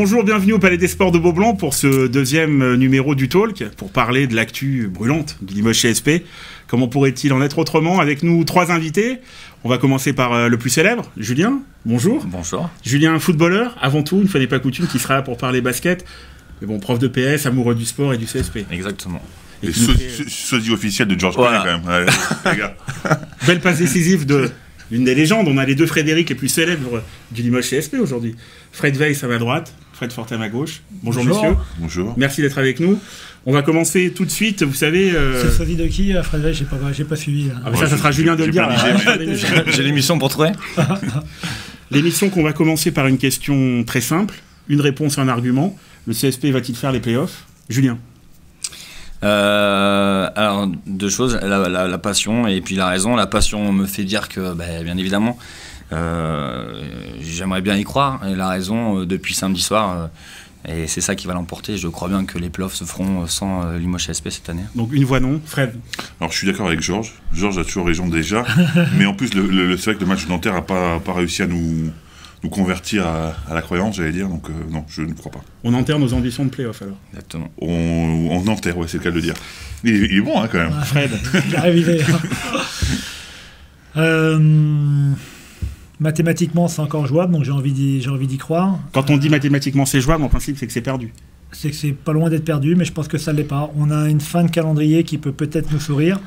Bonjour, bienvenue au Palais des Sports de Beaublanc pour ce deuxième numéro du Talk, pour parler de l'actu brûlante du Limoges CSP. Comment pourrait-il en être autrement? Avec nous, 3 invités. On va commencer par le plus célèbre, Julien. Bonjour. Bonjour. Julien, footballeur, avant tout, une fois n'est pas coutume, qui sera là pour parler basket. Mais bon, prof de PS, amoureux du sport et du CSP. Exactement. Et sosie officiel de Georges Collet, quand même. Ouais, les gars. Belle passe décisive de l'une des légendes. On a les deux Frédéric les plus célèbres du Limoges CSP aujourd'hui. Fred Weiss à ma droite, Fred Fortin à ma gauche. Bonjour messieurs. Bonjour. Merci d'être avec nous. On va commencer tout de suite, vous savez... C'est sosie de qui, Fred Weiss? J'ai pas suivi. Là. Ah, mais ça sera Julien de le dire. J'ai l'émission pour trouver. L'émission qu'on va commencer par une question très simple, une réponse et un argument. Le CSP va-t-il faire les playoffs? Julien. Alors, deux choses, la passion et puis la raison. La passion me fait dire que, bien évidemment, j'aimerais bien y croire. Et la raison, depuis samedi soir, et c'est ça qui va l'emporter. Je crois bien que les playoffs se feront sans Limoges CSP cette année. Donc une voix non. Fred. Alors je suis d'accord avec Georges. Georges a toujours raison déjà. Mais en plus, c'est vrai que le match de Nanterre n'a pas réussi à nous convertir à la croyance, j'allais dire, donc non, je ne crois pas. On enterre nos ambitions de play-off alors. Exactement. On enterre, ouais, c'est le cas de le dire. Il est bon, hein, quand même. Ah, Fred, il a révisé. Mathématiquement, c'est encore jouable, donc j'ai envie d'y croire. Quand on dit mathématiquement c'est jouable, en principe, c'est que c'est perdu. C'est que c'est pas loin d'être perdu, mais je pense que ça ne l'est pas. On a une fin de calendrier qui peut peut-être nous sourire.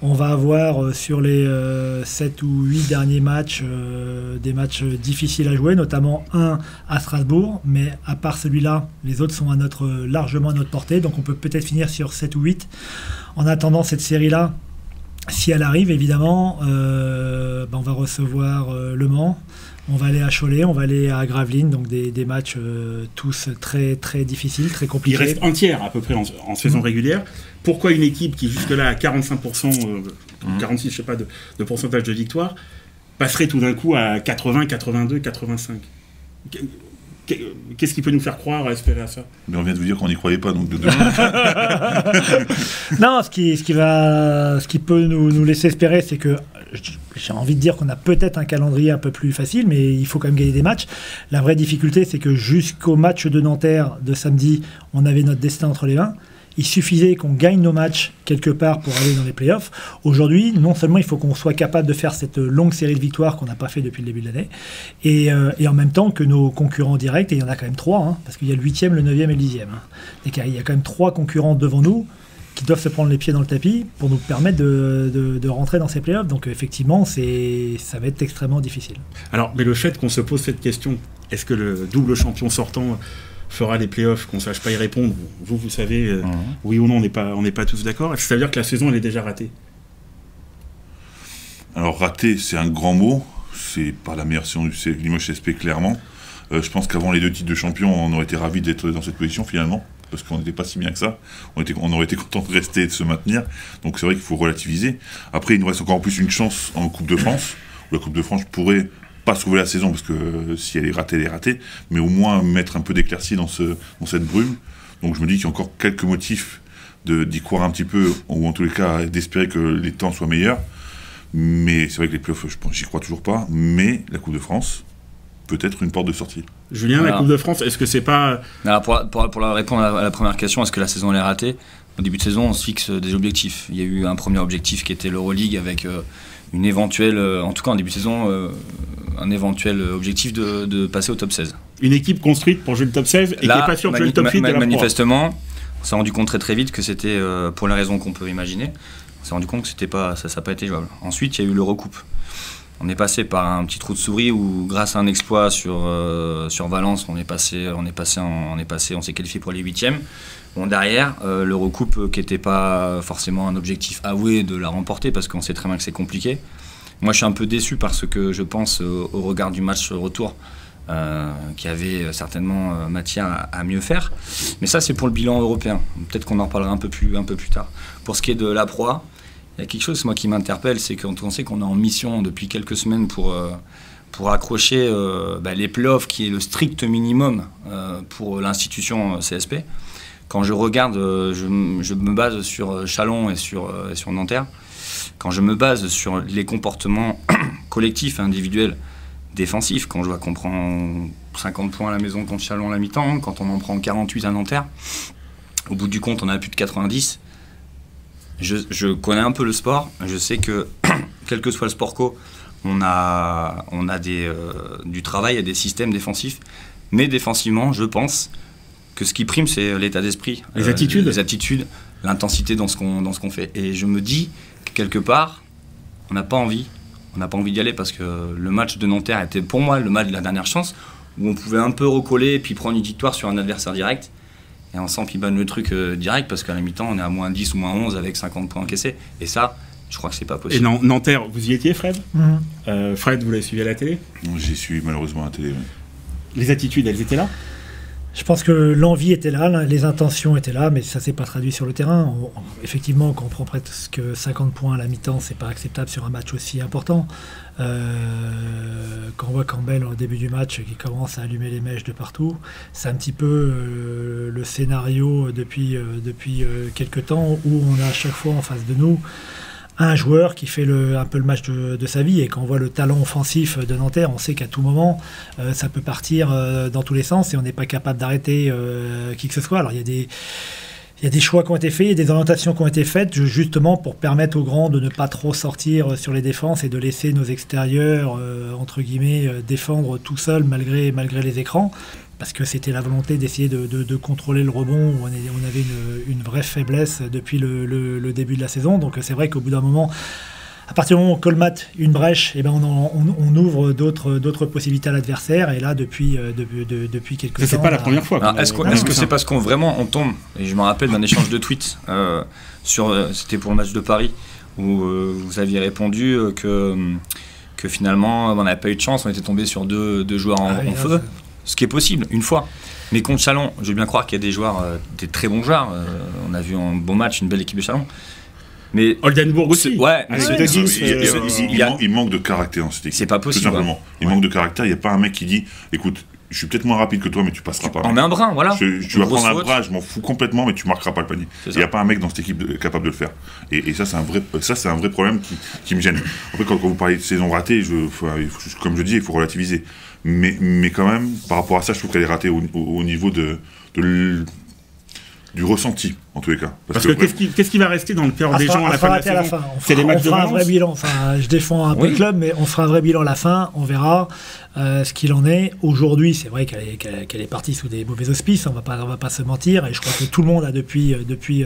On va avoir sur les 7 ou 8 derniers matchs des matchs difficiles à jouer, notamment un à Strasbourg, mais à part celui-là, les autres sont largement à notre portée, donc on peut peut-être finir sur 7 ou 8. En attendant cette série-là, si elle arrive, évidemment, on va recevoir Le Mans, on va aller à Cholet, on va aller à Gravelines, donc des matchs tous très, très difficiles, très compliqués. Il reste un tiers à peu près en saison régulière. Pourquoi une équipe qui jusque-là a 45%, 46, je sais pas, de pourcentage de victoire, passerait tout d'un coup à 80, 82, 85 ? Qu'est-ce qui peut nous faire croire, à espérer à ça? Mais on vient de vous dire qu'on n'y croyait pas, donc de deux. Non, ce qui peut nous laisser espérer, c'est que j'ai envie de dire qu'on a peut-être un calendrier un peu plus facile, mais il faut quand même gagner des matchs. La vraie difficulté, c'est que jusqu'au match de Nanterre de samedi, on avait notre destin entre les mains. Il suffisait qu'on gagne nos matchs quelque part pour aller dans les playoffs. Aujourd'hui, non seulement il faut qu'on soit capable de faire cette longue série de victoires qu'on n'a pas fait depuis le début de l'année, et en même temps que nos concurrents directs, et il y en a quand même 3, parce qu'il y a le 8e, le 9e et le 10e. Et il y a quand même 3 concurrents devant nous qui doivent se prendre les pieds dans le tapis pour nous permettre de rentrer dans ces playoffs. Donc effectivement, ça va être extrêmement difficile. Alors, mais le fait qu'on se pose cette question, est-ce que le double champion sortant fera les playoffs, qu'on ne sache pas y répondre, vous savez, oui ou non, on n'est pas tous d'accord. Est-ce que ça veut dire que la saison, elle est déjà ratée? Alors, raté, c'est un grand mot. C'est pas la meilleure saison du Limoges CSP, clairement. Je pense qu'avant les 2 titres de champion, on aurait été ravis d'être dans cette position, finalement, parce qu'on n'était pas si bien que ça. On aurait été content de rester et de se maintenir. Donc, c'est vrai qu'il faut relativiser. Après, il nous reste encore en plus une chance en Coupe de France. La Coupe de France pourrait pas sauver la saison, parce que si elle est ratée, elle est ratée, mais au moins mettre un peu d'éclaircie dans cette brume. Donc je me dis qu'il y a encore quelques motifs d'y croire un petit peu, ou en tous les cas d'espérer que les temps soient meilleurs. Mais c'est vrai que les playoffs, j'y crois toujours pas, mais la Coupe de France peut être une porte de sortie. Julien, la Coupe de France, est-ce que c'est pas... Alors pour répondre à la première question, est-ce que la saison elle est ratée? Au début de saison, on se fixe des objectifs. Il y a eu un premier objectif qui était l'Euroleague avec une éventuelle, en tout cas en début de saison, un éventuel objectif de passer au top 16. Une équipe construite pour jouer le top 16 et qui n'est pas sûre de jouer le top 8 de la manifestement, on s'est rendu compte très très vite que c'était, pour les raisons qu'on peut imaginer, on s'est rendu compte que ça n'a pas été jouable. Ensuite, il y a eu l'Eurocoupe. On est passé par un petit trou de souris où, grâce à un exploit sur Valence, on s'est qualifié pour les 8e. Bon, derrière, l'Eurocoupe, qui n'était pas forcément un objectif avoué de la remporter, parce qu'on sait très bien que c'est compliqué. Moi, je suis un peu déçu parce que je pense, au regard du match retour, qui avait certainement matière à mieux faire. Mais ça, c'est pour le bilan européen. Peut-être qu'on en reparlera un peu plus tard. Pour ce qui est de la Pro A, il y a quelque chose moi, qui m'interpelle, c'est quand on sait qu'on est en mission depuis quelques semaines pour accrocher les playoffs, qui est le strict minimum pour l'institution CSP. Quand je regarde, je me base sur Chalon et sur Nanterre. Quand je me base sur les comportements collectifs et individuels défensif. Quand je vois qu'on prend 50 points à la maison contre Châlons à la mi-temps, quand on en prend 48 à Nanterre, au bout du compte, on a plus de 90. Je connais un peu le sport. Je sais que, quel que soit le sport co, on a du travail et des systèmes défensifs. Mais défensivement, je pense que ce qui prime, c'est l'état d'esprit. Les attitudes. Les attitudes, l'intensité dans ce qu'on fait. Et je me dis que quelque part, on n'a pas envie d'y aller parce que le match de Nanterre était pour moi le match de la dernière chance où on pouvait un peu recoller et puis prendre une victoire sur un adversaire direct. Et on sent qu'il banne le truc direct parce qu'à la mi-temps, on est à moins 10 ou moins 11 avec 50 points encaissés. Et ça, je crois que c'est pas possible. Et Nanterre, vous y étiez, Fred? Fred, vous l'avez suivi à la télé? J'y suis malheureusement à la télé. Oui. Les attitudes, elles étaient là? Je pense que l'envie était là, les intentions étaient là, mais ça ne s'est pas traduit sur le terrain. Effectivement, quand on prend presque 50 points à la mi-temps, c'est pas acceptable sur un match aussi important. Quand on voit Campbell au début du match qui commence à allumer les mèches de partout, c'est un petit peu le scénario depuis quelques temps où on a à chaque fois en face de nous un joueur qui fait un peu le match de sa vie, et quand on voit le talent offensif de Nanterre, on sait qu'à tout moment ça peut partir dans tous les sens et on n'est pas capable d'arrêter qui que ce soit. Alors il y a des choix qui ont été faits, il y a des orientations qui ont été faites justement pour permettre aux grands de ne pas trop sortir sur les défenses et de laisser nos extérieurs entre guillemets défendre tout seuls malgré les écrans. Parce que c'était la volonté d'essayer de contrôler le rebond, où on avait une vraie faiblesse depuis le début de la saison. Donc c'est vrai qu'au bout d'un moment, à partir du moment où on colmate une brèche, eh ben on ouvre d'autres possibilités à l'adversaire. Et là, depuis quelques temps... C'est pas la première fois. Est-ce que c'est parce qu'on vraiment on tombe, et je me rappelle d'un échange de tweets, c'était pour le match de Paris, où vous aviez répondu que finalement on n'avait pas eu de chance, on était tombé sur deux joueurs en feu. Ce qui est possible, une fois. Mais contre Châlons, je veux bien croire qu'il y a des joueurs, des très bons joueurs. On a vu un bon match, une belle équipe de Châlons. Mais Oldenburg aussi. Ouais, Il manque de caractère dans cette équipe. C'est pas possible. Tout simplement. Il manque de caractère. Il n'y a pas un mec qui dit, écoute, je suis peut-être moins rapide que toi, mais tu passeras pas. On met un brin, voilà. Tu vas prendre un bras, je m'en fous complètement, mais tu marqueras pas le panier. Il n'y a pas un mec dans cette équipe capable de le faire. Et ça, c'est un vrai problème qui me gêne. Après, quand vous parlez de saison ratée, comme je dis, il faut relativiser. Mais quand même, par rapport à ça, je trouve qu'elle est ratée au niveau du ressenti, en tous les cas. Parce que qu'est-ce qui va rester dans le cœur des gens à la fin de la saison? C'est les matchs de Valence. On fera un vrai bilan. Enfin, je défends un peu le club, mais on fera un vrai bilan à la fin. On verra ce qu'il en est. Aujourd'hui, c'est vrai qu'elle est partie sous des mauvais auspices. On va pas se mentir. Et je crois que tout le monde a depuis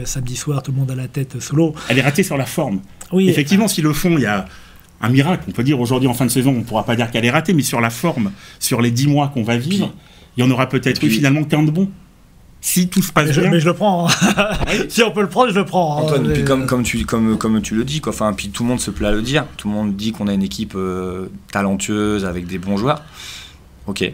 samedi soir, tout le monde a la tête sous l'eau. Elle est ratée sur la forme. Oui. Effectivement, si le fond, il y a un miracle, on peut dire aujourd'hui en fin de saison, on ne pourra pas dire qu'elle est ratée, mais sur la forme, sur les 10 mois qu'on va vivre, il y en aura peut-être eu finalement qu'un de bon. Si tout se passe bien. Mais je le prends. Si on peut le prendre, je le prends. Antoine, puis comme tu le dis, quoi. Enfin, puis tout le monde se plaît à le dire. Tout le monde dit qu'on a une équipe talentueuse avec des bons joueurs. Ok.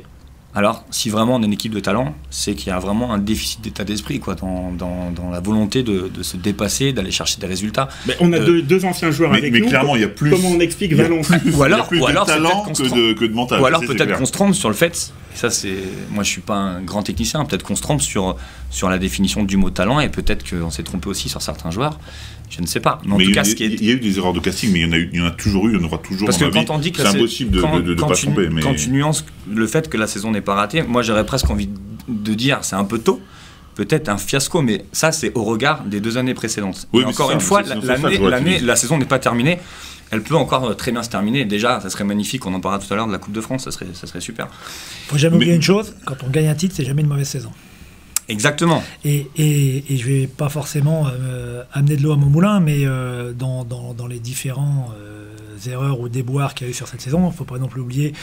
Alors, si vraiment on a une équipe de talent, c'est qu'il y a vraiment un déficit d'état d'esprit, quoi, dans la volonté de se dépasser, d'aller chercher des résultats. Mais on a deux anciens joueurs avec nous. Mais clairement, il y a plus. Comment on explique Valence? Ou alors de talent que de mental. Ou alors peut-être qu'on se trompe sur le fait. Ça, moi, je suis pas un grand technicien. Peut-être qu'on se trompe sur la définition du mot talent, et peut-être qu'on s'est trompé aussi sur certains joueurs. Je ne sais pas. Mais en tout cas, il y a eu des erreurs de casting, mais il y en a toujours eu, il y en aura toujours. Parce que quand on dit que c'est impossible de ne pas se tromper. Quand tu nuances le fait que la saison n'est pas ratée, moi j'aurais presque envie de dire c'est un peu tôt, peut-être un fiasco, mais ça c'est au regard des 2 années précédentes. Oui, encore une fois, la saison n'est pas terminée. Elle peut encore très bien se terminer. Déjà, ça serait magnifique. On en parlera tout à l'heure de la Coupe de France. Ça serait super. Faut jamais oublier une chose. Quand on gagne un titre, c'est jamais une mauvaise saison. Exactement. Et je vais pas forcément amener de l'eau à mon moulin, mais dans les différents erreurs ou déboires qu'il y a eu sur cette saison, il ne faut pas non plus oublier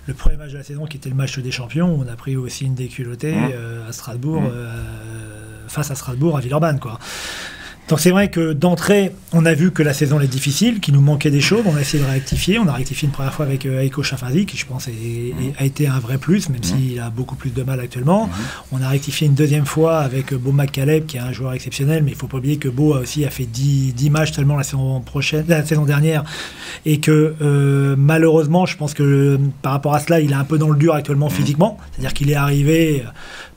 le premier match de la saison qui était le match des champions, où on a pris aussi une déculottée à Strasbourg, face à Strasbourg, à Villeurbanne, quoi. Donc c'est vrai que d'entrée, on a vu que la saison est difficile, qu'il nous manquait des choses, on a essayé de réactifier. On a rectifié une première fois avec Aiko Chafazi, qui je pense a été un vrai plus, même s'il a beaucoup plus de mal actuellement. On a rectifié une deuxième fois avec Beau McCaleb, qui est un joueur exceptionnel, mais il ne faut pas oublier que Beau a fait 10 matchs seulement la saison dernière, et que malheureusement, je pense que par rapport à cela, il est un peu dans le dur actuellement physiquement, c'est-à-dire qu'il est arrivé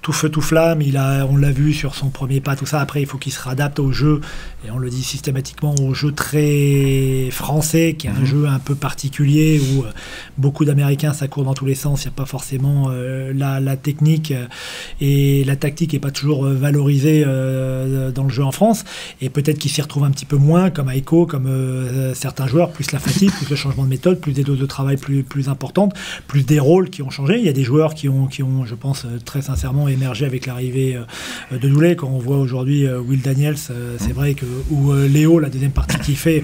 tout feu tout flamme, on l'a vu sur son premier pas, tout ça. Après, il faut qu'il se réadapte au jeu, et on le dit systématiquement, au jeu très français, qui est un jeu un peu particulier, où beaucoup d'Américains, ça court dans tous les sens, il n'y a pas forcément la technique et la tactique n'est pas toujours valorisée dans le jeu en France, et peut-être qu'il s'y retrouve un petit peu moins, comme Aiko, comme certains joueurs, plus la fatigue, plus le changement de méthode, plus des doses de travail plus importantes, plus des rôles qui ont changé. Il y a des joueurs qui ont je pense, très sincèrement émergé avec l'arrivée de Doulet. Quand on voit aujourd'hui Will Daniels, c'est vrai que, ou Léo, la deuxième partie qu'il fait,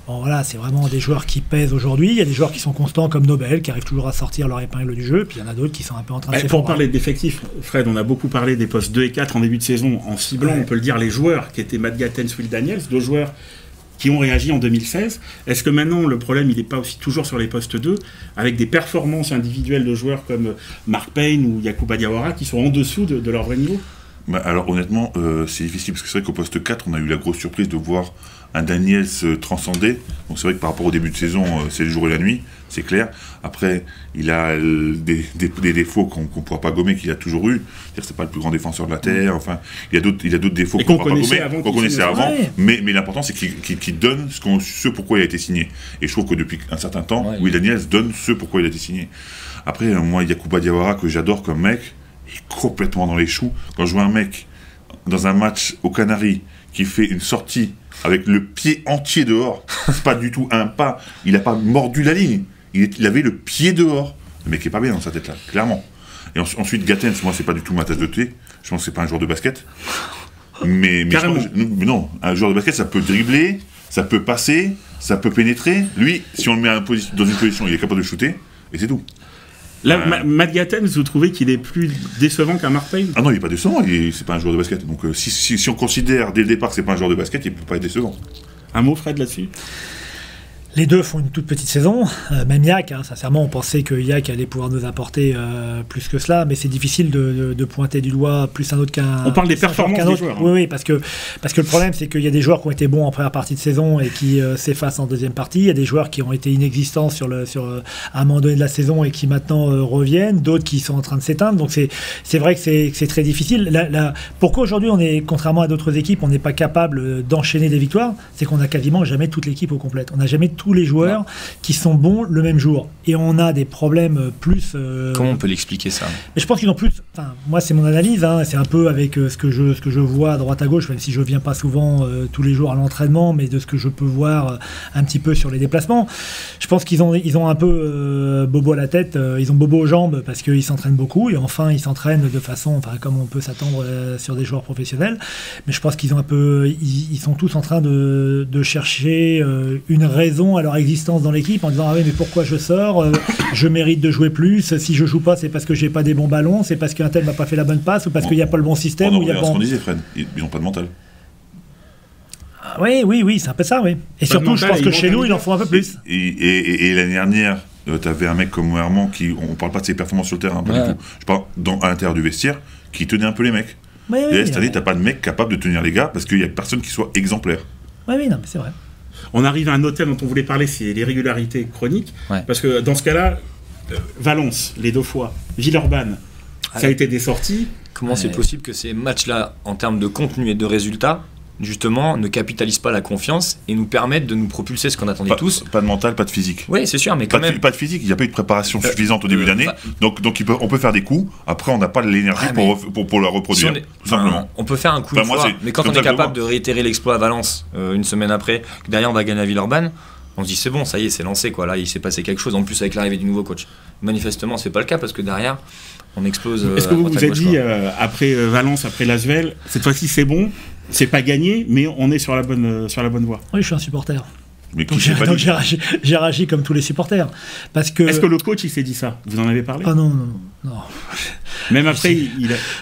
bon, voilà, c'est vraiment des joueurs qui pèsent aujourd'hui. Il y a des joueurs qui sont constants comme Nobel, qui arrivent toujours à sortir leur épingle du jeu, puis il y en a d'autres qui sont un peu en train de s'effondrer. Pour parler d'effectifs, Fred, on a beaucoup parlé des postes 2 et 4 en début de saison, en ciblant, on peut le dire, les joueurs qui étaient Matt Gatens, Will Daniels, 2 joueurs qui ont réagi en 2016. Est-ce que maintenant, le problème, il n'est pas aussi toujours sur les postes 2, avec des performances individuelles de joueurs comme Mark Payne ou Yacouba Diawara, qui sont en dessous de leur vrai niveau? Alors honnêtement, c'est difficile, parce que c'est vrai qu'au poste 4, on a eu la grosse surprise de voir un Daniels transcender. Donc c'est vrai que par rapport au début de saison, c'est le jour et la nuit, c'est clair. Après, il a des défauts qu'on ne pourra pas gommer, qu'il a toujours eu. C'est-à-dire que c'est pas le plus grand défenseur de la Terre. Enfin, il y a d'autres défauts qu'on ne pourra pas gommer, qu'on connaissait avant. Ouais. Mais l'important, c'est qu'il donne ce pourquoi il a été signé. Et je trouve que depuis un certain temps, Will Daniels donne ce pourquoi il a été signé. Après, moi, Yacouba Diawara, que j'adore comme mec, est complètement dans les choux. Quand je vois un mec dans un match aux Canaries qui fait une sortie avec le pied entier dehors, c'est pas du tout un pas, il n'a pas mordu la ligne, il avait le pied dehors. Le mec est pas bien dans sa tête là, clairement. Et ensuite Gatens, moi c'est pas du tout ma tasse de thé, je pense que c'est pas un joueur de basket. Mais non, un joueur de basket ça peut dribbler, ça peut passer, ça peut pénétrer. Lui, si on le met dans une position, il est capable de shooter, et c'est tout. Là, Matt Gatens, vous trouvez qu'il est plus décevant qu'un Mark Payne? Ah non, il n'est pas décevant, c'est pas un joueur de basket. Donc si on considère dès le départ que c'est pas un joueur de basket, il ne peut pas être décevant. Un mot, Fred, là-dessus? Les deux font une toute petite saison, même Yak, sincèrement on pensait que Yak allait pouvoir nous apporter plus que cela, mais c'est difficile de pointer du doigt plus un autre qu'un... On parle des performances des joueurs. Oui, parce que le problème c'est qu'il y a des joueurs qui ont été bons en première partie de saison et qui s'effacent en deuxième partie, il y a des joueurs qui ont été inexistants à un moment donné de la saison et qui maintenant reviennent, d'autres qui sont en train de s'éteindre, donc c'est vrai que c'est très difficile. Pourquoi aujourd'hui contrairement à d'autres équipes, on n'est pas capable d'enchaîner des victoires, c'est qu'on n'a quasiment jamais toute l'équipe au complète, on n'a jamais tous les joueurs qui sont bons le même jour. Et on a des problèmes plus... Comment on peut l'expliquer ça? Mais je pense qu'ils ont plus... Enfin, moi, c'est mon analyse. C'est un peu avec ce que je vois à droite à gauche, même si je ne viens pas souvent tous les jours à l'entraînement, mais de ce que je peux voir un petit peu sur les déplacements. Je pense qu'ils ont un peu bobo à la tête, ils ont bobo aux jambes parce qu'ils s'entraînent beaucoup, et enfin, ils s'entraînent de façon... comme on peut s'attendre sur des joueurs professionnels. Mais je pense qu'ils ont un peu... Ils sont tous en train de chercher une raison à leur existence dans l'équipe en disant ah oui mais pourquoi je sors, je mérite de jouer plus, si je joue pas c'est parce que j'ai pas des bons ballons, c'est parce qu'un tel m'a pas fait la bonne passe ou parce qu'il n'y a pas le bon système ou il y a ce qu'on disait Fred, ils n'ont pas de mental. Ah, oui c'est un peu ça, oui, et surtout mental, je pense que chez nous il en faut un peu plus. Et l'année dernière tu avais un mec comme Moerman qui, on parle pas de ses performances sur le terrain, pas du tout, je parle à l'intérieur du vestiaire, qui tenait un peu les mecs. Et cette année t'as pas de mec capable de tenir les gars parce qu'il y a personne qui soit exemplaire. Oui, non mais c'est vrai. On arrive à un autre thème dont on voulait parler, c'est les régularités chroniques. Parce que dans ce cas-là, Valence, les 2 fois, Villeurbanne, ça a été des sorties. Comment c'est possible que ces matchs-là, en termes de contenu et de résultats, justement, ne capitalisent pas la confiance et nous permettent de nous propulser ce qu'on attendait tous? Pas de mental, pas de physique. Oui, c'est sûr, mais quand même... Pas de physique, il n'y a pas eu de préparation suffisante au début d'année, donc on peut faire des coups, après on n'a pas l'énergie pour la reproduire, tout simplement. On peut faire un coup une fois, mais quand on est capable de réitérer l'exploit à Valence une semaine après, que derrière on va gagner à Villeurbanne, on se dit c'est bon, ça y est, c'est lancé, quoi. Là il s'est passé quelque chose, en plus avec l'arrivée du nouveau coach. Manifestement c'est pas le cas parce que derrière on explose. Est-ce que vous vous êtes dit après Valence, après Lasvel, cette fois-ci c'est bon, c'est pas gagné, mais on est sur la bonne voie? Oui, je suis un supporter. Mais donc j'ai réagi comme tous les supporters. Parce que... Est-ce que le coach il s'est dit ça? Vous en avez parlé? Ah non. Même après,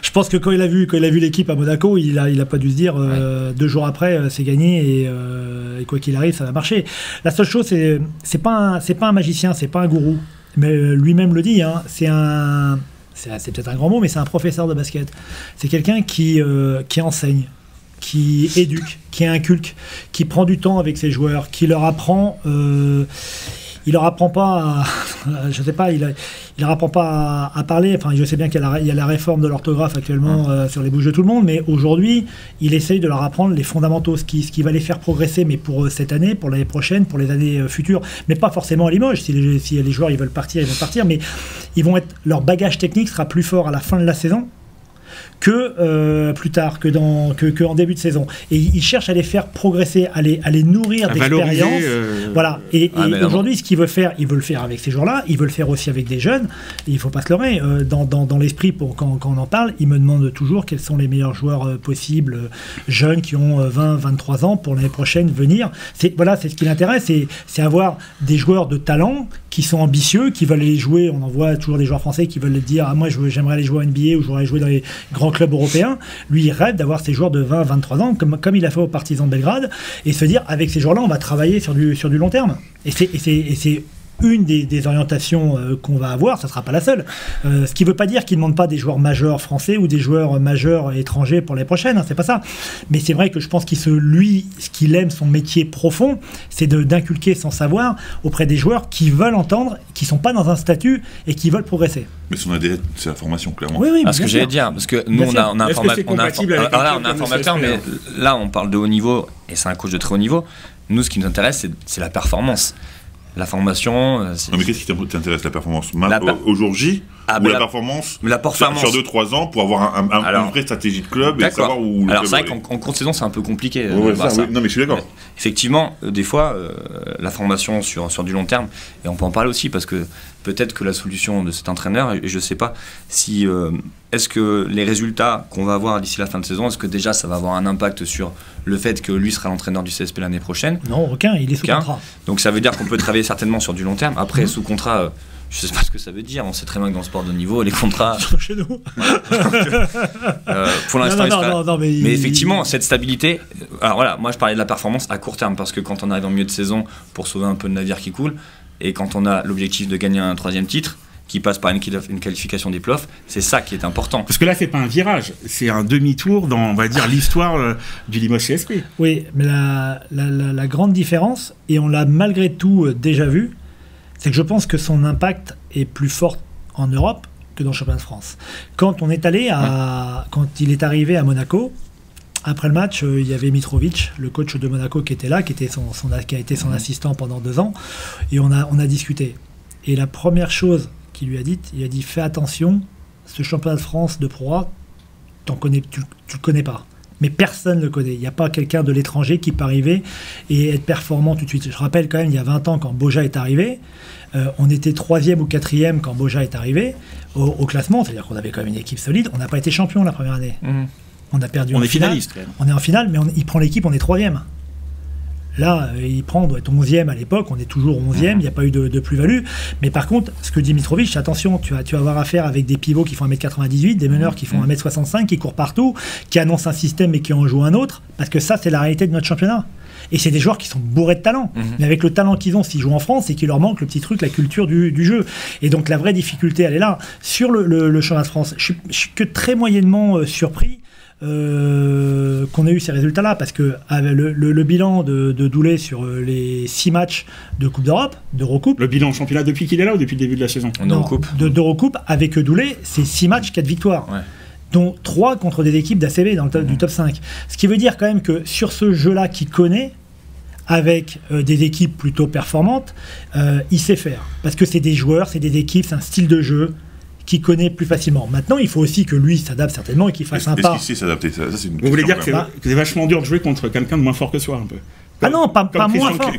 je pense que quand il a vu l'équipe à Monaco, il a pas dû se dire 2 jours après c'est gagné et quoi qu'il arrive ça va marcher. La seule chose c'est pas un magicien, c'est pas un gourou, mais lui-même le dit. C'est peut-être un grand mot, mais c'est un professeur de basket. C'est quelqu'un qui enseigne, qui éduque, qui inculque, qui prend du temps avec ses joueurs, qui leur apprend. il leur apprend pas je sais pas, il leur apprend pas à parler. Enfin, je sais bien qu'il y a la réforme de l'orthographe actuellement sur les bouches de tout le monde, mais aujourd'hui, il essaye de leur apprendre les fondamentaux, ce qui va les faire progresser, mais pour cette année, pour l'année prochaine, pour les années futures, mais pas forcément à Limoges. Si les joueurs ils veulent partir, ils vont partir, mais leur bagage technique sera plus fort à la fin de la saison que plus tard, que en début de saison. Et ils cherchent à les faire progresser, à les nourrir d'expérience. Voilà. Et aujourd'hui, ce qu'ils veulent faire, ils veulent le faire avec ces joueurs-là, ils veulent le faire aussi avec des jeunes. Et il ne faut pas se leurrer. Dans l'esprit, quand on en parle, ils me demandent toujours quels sont les meilleurs joueurs possibles, jeunes qui ont 20, 23 ans pour l'année prochaine venir. C'est ce qui l'intéresse, c'est avoir des joueurs de talent qui sont ambitieux, qui veulent aller jouer. On en voit toujours des joueurs français qui veulent dire moi j'aimerais aller jouer en NBA ou j'aimerais jouer dans les grands clubs européens. Lui, il rêve d'avoir ces joueurs de 20, 23 ans, comme il a fait aux Partisans de Belgrade, et se dire avec ces joueurs-là, on va travailler sur du long terme. Et c'est une des orientations qu'on va avoir, ça ne sera pas la seule. Ce qui ne veut pas dire qu'il ne demande pas des joueurs majeurs français ou des joueurs majeurs étrangers pour les prochaines, c'est pas ça. Mais c'est vrai que je pense ce qu'il aime, son métier profond, c'est d'inculquer son savoir auprès des joueurs qui veulent entendre, qui ne sont pas dans un statut et qui veulent progresser. Mais son ADN, c'est la formation, clairement. Oui, ce que j'allais dire, parce que nous, on a un formateur, mais là, on parle de haut niveau, et c'est un coach de très haut niveau. Nous, ce qui nous intéresse, c'est la performance. La formation. Non, mais qu'est-ce qui t'intéresse, la performance au jour J ou la performance sur 2-3 ans pour avoir une vraie stratégie de club et savoir où. Alors, c'est vrai qu'en cours de saison, c'est un peu compliqué. Oui. Non, mais je suis d'accord. Effectivement, des fois, la formation sur du long terme, et on peut en parler aussi parce que peut-être que la solution de cet entraîneur, et je ne sais pas si. Est-ce que les résultats qu'on va avoir d'ici la fin de saison, est-ce que déjà ça va avoir un impact sur le fait que lui sera l'entraîneur du CSP l'année prochaine? Non, aucun, il est sous contrat. Donc ça veut dire qu'on peut travailler certainement sur du long terme. Après, sous contrat, je ne sais pas ce que ça veut dire. On sait très bien que dans le sport de niveau, les contrats... Chez nous. Pour l'instant, non, mais effectivement, cette stabilité... Alors voilà, moi je parlais de la performance à court terme, parce que quand on arrive en milieu de saison pour sauver un peu le navire qui coule, et quand on a l'objectif de gagner un 3e titre, qui passe par une qualification des playoffs, c'est ça qui est important. Parce que là, c'est pas un virage, c'est un demi-tour dans, on va dire, l'histoire du Limoges CSP. Oui, mais la grande différence, et on l'a malgré tout déjà vu, c'est que je pense que son impact est plus fort en Europe que dans le championnat de France. Quand il est arrivé à Monaco, après le match, il y avait Mitrovic, le coach de Monaco, qui était là, qui a été son assistant pendant 2 ans, et on a discuté. Et la première chose qu'il lui a dite, il a dit fais attention, ce championnat de France de Pro A, tu le connais pas. Mais personne ne le connaît. Il n'y a pas quelqu'un de l'étranger qui peut arriver et être performant tout de suite. Je rappelle quand même, il y a 20 ans, quand Boja est arrivé, on était 3e ou 4e quand Boja est arrivé au classement, c'est-à-dire qu'on avait quand même une équipe solide. On n'a pas été champion la première année. On a perdu. On est finaliste. On est en finale, mais il prend l'équipe, on est 3e. Là, on doit être 11e à l'époque, on est toujours 11e, il n'y a pas eu de plus-value. Mais par contre, ce que dit Mitrovic, attention, tu vas avoir affaire avec des pivots qui font 1m98, des meneurs qui font 1m65, qui courent partout, qui annoncent un système et qui en jouent un autre, parce que ça, c'est la réalité de notre championnat. Et c'est des joueurs qui sont bourrés de talent. Mais avec le talent qu'ils ont, s'ils jouent en France, c'est qu'il leur manque le petit truc, la culture du jeu. Et donc la vraie difficulté, elle est là. Sur le championnat de France, je suis que très moyennement surpris qu'on ait eu ces résultats-là, parce que le bilan de Doulé sur les 6 matchs de Coupe d'Europe, d'Eurocoupe... Le bilan en championnat depuis qu'il est là ou depuis le début de la saison? D'Eurocoupe, avec Doulé, c'est 6 matchs, 4 victoires. Ouais. Dont 3 contre des équipes d'ACB du top 5. Ce qui veut dire quand même que sur ce jeu-là qu'il connaît, avec des équipes plutôt performantes, il sait faire. Parce que c'est des joueurs, c'est des équipes, c'est un style de jeu qui connaît plus facilement. Maintenant, il faut aussi que lui s'adapte certainement et qu'il fasse un pas. Est-ce qu'il sait s'adapter? Vous voulez dire que c'est vachement dur de jouer contre quelqu'un de moins fort que soi, un peu? Non, pas moins fort.